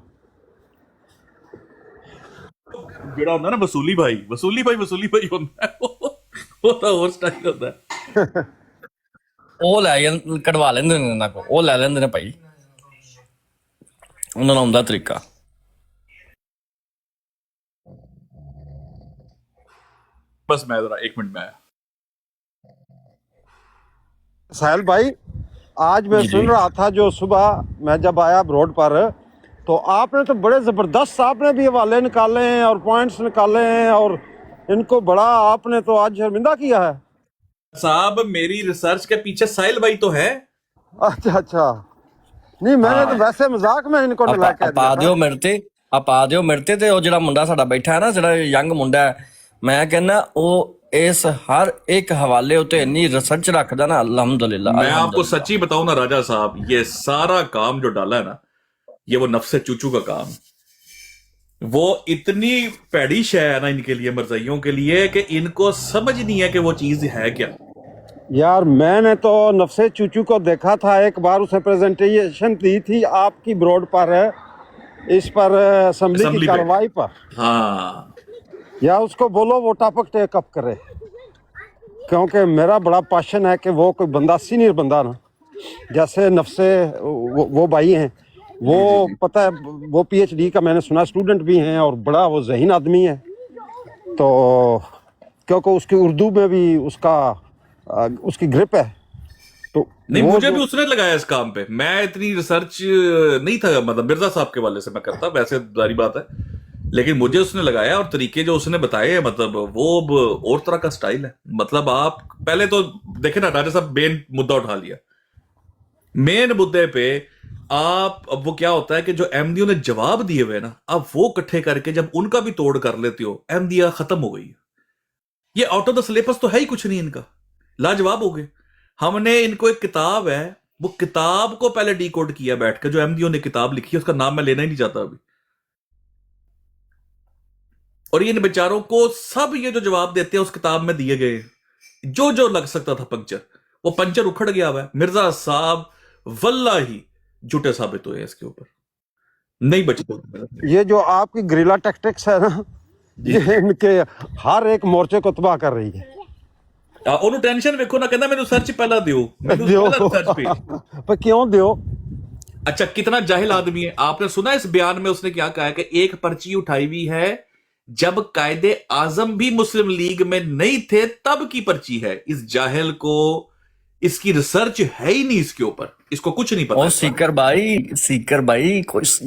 ਜਿਹੜਾ ਹੁੰਦਾ ਨਾ ਵਸੂਲੀ ਭਾਈ ਹੁੰਦਾ ਹੈ, ਉਹ ਤਾਂ ਹੋਰ ਸਟਾਈਲ ਹੁੰਦਾ ਹੈ. ਉਹ ਲੈ ਕਢਵਾ ਲੈਂਦੇ ਨੇ ਇਹਨਾਂ ਕੋ, ਉਹ ਲੈ ਲੈਂਦੇ ਨੇ ਭਾਈ, ਉਹਨਾਂ ਨੂੰ ਆਉਂਦਾ ਤਰੀਕਾ. बस मैं जरा 1 मिनट में आया. साहिल भाई, आज मैं जी सुन जी. रहा था जो सुबह मैं जब आया रोड पर, तो आपने तो बड़े ज़बरदस्त आपने भी हवाले निकाले हैं और पॉइंट्स निकाले हैं और इनको बड़ा आपने तो आज शर्मिंदा किया है. साहब मेरी रिसर्च के पीछे साहिल भाई तो है. अच्छा, नहीं मैंने तो वैसे मजाक में इनको नलायक कह ਆਪਾ दिया ਦਿਓ था. ਮੇਰੇ ਤੇ ਉਹ ਜਿਹੜਾ ਮੁੰਡਾ ਸਾਡਾ ਬੈਠਾ ਹੈ ਨਾ, ਜਿਹੜਾ ਯੰਗ ਮੁੰਡਾ ਹੈ, ਮੈਂ ਕਹਿੰਦਾ ਉਹ ਇਸ ਹਰ ਇੱਕ ਹਵਾਲੇ ਉਤੇ ਇੰਨੀ ਰਿਸਰਚ ਰੱਖਦਾ ਨਾ, अल्हम्दुलिल्लाह. मैं आपको सच्ची बताऊं ना राजा साहब, ये सारा काम जो डाला है ना, ये वो नफ्से चूचू का काम. वो इतनी पैड़ी शय है ना इनके लिए, मरज़इयों के लिए, कि इनको समझ नहीं है कि वो चीज है क्या. यार मैंने तो नफ्से चूचू को देखा था एक बार, उसे प्रेजेंटेशन दी थी आपकी ब्रॉड पर, इस पर असेंबली की असेंबली पे. कार्रवाई पर. हाँ, या उसको बोलो वो टॉपिक टेक अप करे, क्योंकि मेरा बड़ा पैशन है कि वो कोई बंदा सीनियर बंदा ना, जैसे नफ्से वो भाई हैं, वो पता है वो PhD का मैंने सुना स्टूडेंट भी हैं और बड़ा वो ज़हीन आदमी है. तो क्योंकि उसकी उर्दू में भी उसकी ग्रिप है. तो नहीं वो मुझे जो भी उसने लगाया इस काम पे. मैं इतनी रिसर्च नहीं था, मतलब मिर्जा साहब के वाले से मैं करता, वैसे जारी बात है, लेकिन मुझे उसने लगाया और तरीके जो उसने बताए हैं, मतलब वो और तरह का स्टाइल है. मतलब आप पहले तो देखे ना राजा साहब, मेन मुद्दा उठा लिया. मेन मुद्दे पे आप, अब वो क्या होता है कि जो अहमदियों ने जवाब दिए हुए ना, अब वो इकट्ठे करके जब उनका भी तोड़ कर लेते हो, अहमदिया खत्म हो गई. ये आउट ऑफ द सिलेबस तो है ही कुछ नहीं इनका, लाजवाब हो गए. हमने इनको एक किताब है, वो किताब को पहले डिकोड किया बैठ के, जो अहमदियों ने किताब लिखी है, उसका नाम मैं लेना ही नहीं चाहता अभी. और इन बेचारों को सब ये जो जवाब देते हैं उस किताब में दिए गए, जो लग सकता था पंक्चर, वो पंचर उखड़ गया हुआ है. मिर्जा साहब वल्लाही झूठे साबित हुए इसके ऊपर, नहीं बचते. ये जो आपकी ग्रिला टैक्टिक्स है ना, ये इनके हर एक मोर्चे को तबाह कर रही है. ਉਹਨੂੰ ਟੈਨਸ਼ਨ ਵੇਖੋ ਨਾ, ਕਹਿੰਦਾ ਮੈਨੂੰ ਸਰਚ ਪਹਿਲਾਂ ਦਿਓ, ਮੈਨੂੰ ਪਹਿਲਾਂ ਸਰਚ पे. पर क्यों दियो? अच्छा, कितना जाहिल आदमी है. आपने सुना इस बयान में उसने क्या कहा है कि एक पर्ची उठाई हुई है जब कायदे आजम भी मुस्लिम लीग में नहीं थे, तब की पर्ची है. इस जाहिल को इसकी रिसर्च है ही नहीं इसके ऊपर, इसको कुछ नहीं पता. और सीकर भाई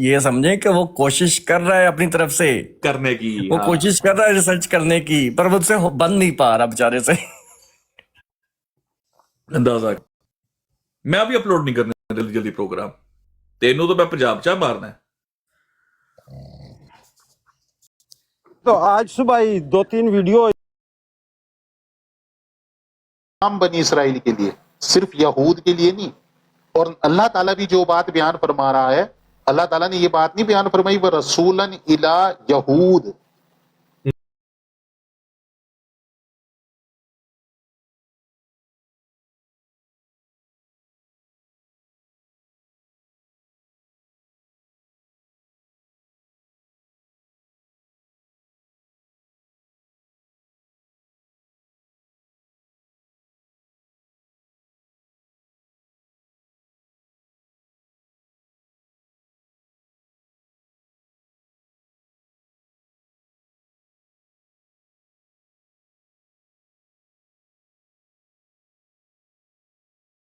ये समझे कि वो कोशिश कर रहा है अपनी तरफ से करने की, वो कोशिश कर रहा है रिसर्च करने की, पर वो उससे बन नहीं पा रहा बेचारे से. अंदाजा मैं अभी अपलोड नहीं करने जल्दी जल्दी प्रोग्राम, तेनू तो मैं पंजाब चा मारना है. तो आज सुबह ही 2-3 वीडियो बनी इसराइल के लिए, सिर्फ यहूद के लिए नहीं, اور اللہ تعالیٰ بھی جو بات بیان فرما رہا ہے، اللہ تعالیٰ نے یہ بات نہیں بیان فرمائی وہ رسولاً الی یہود،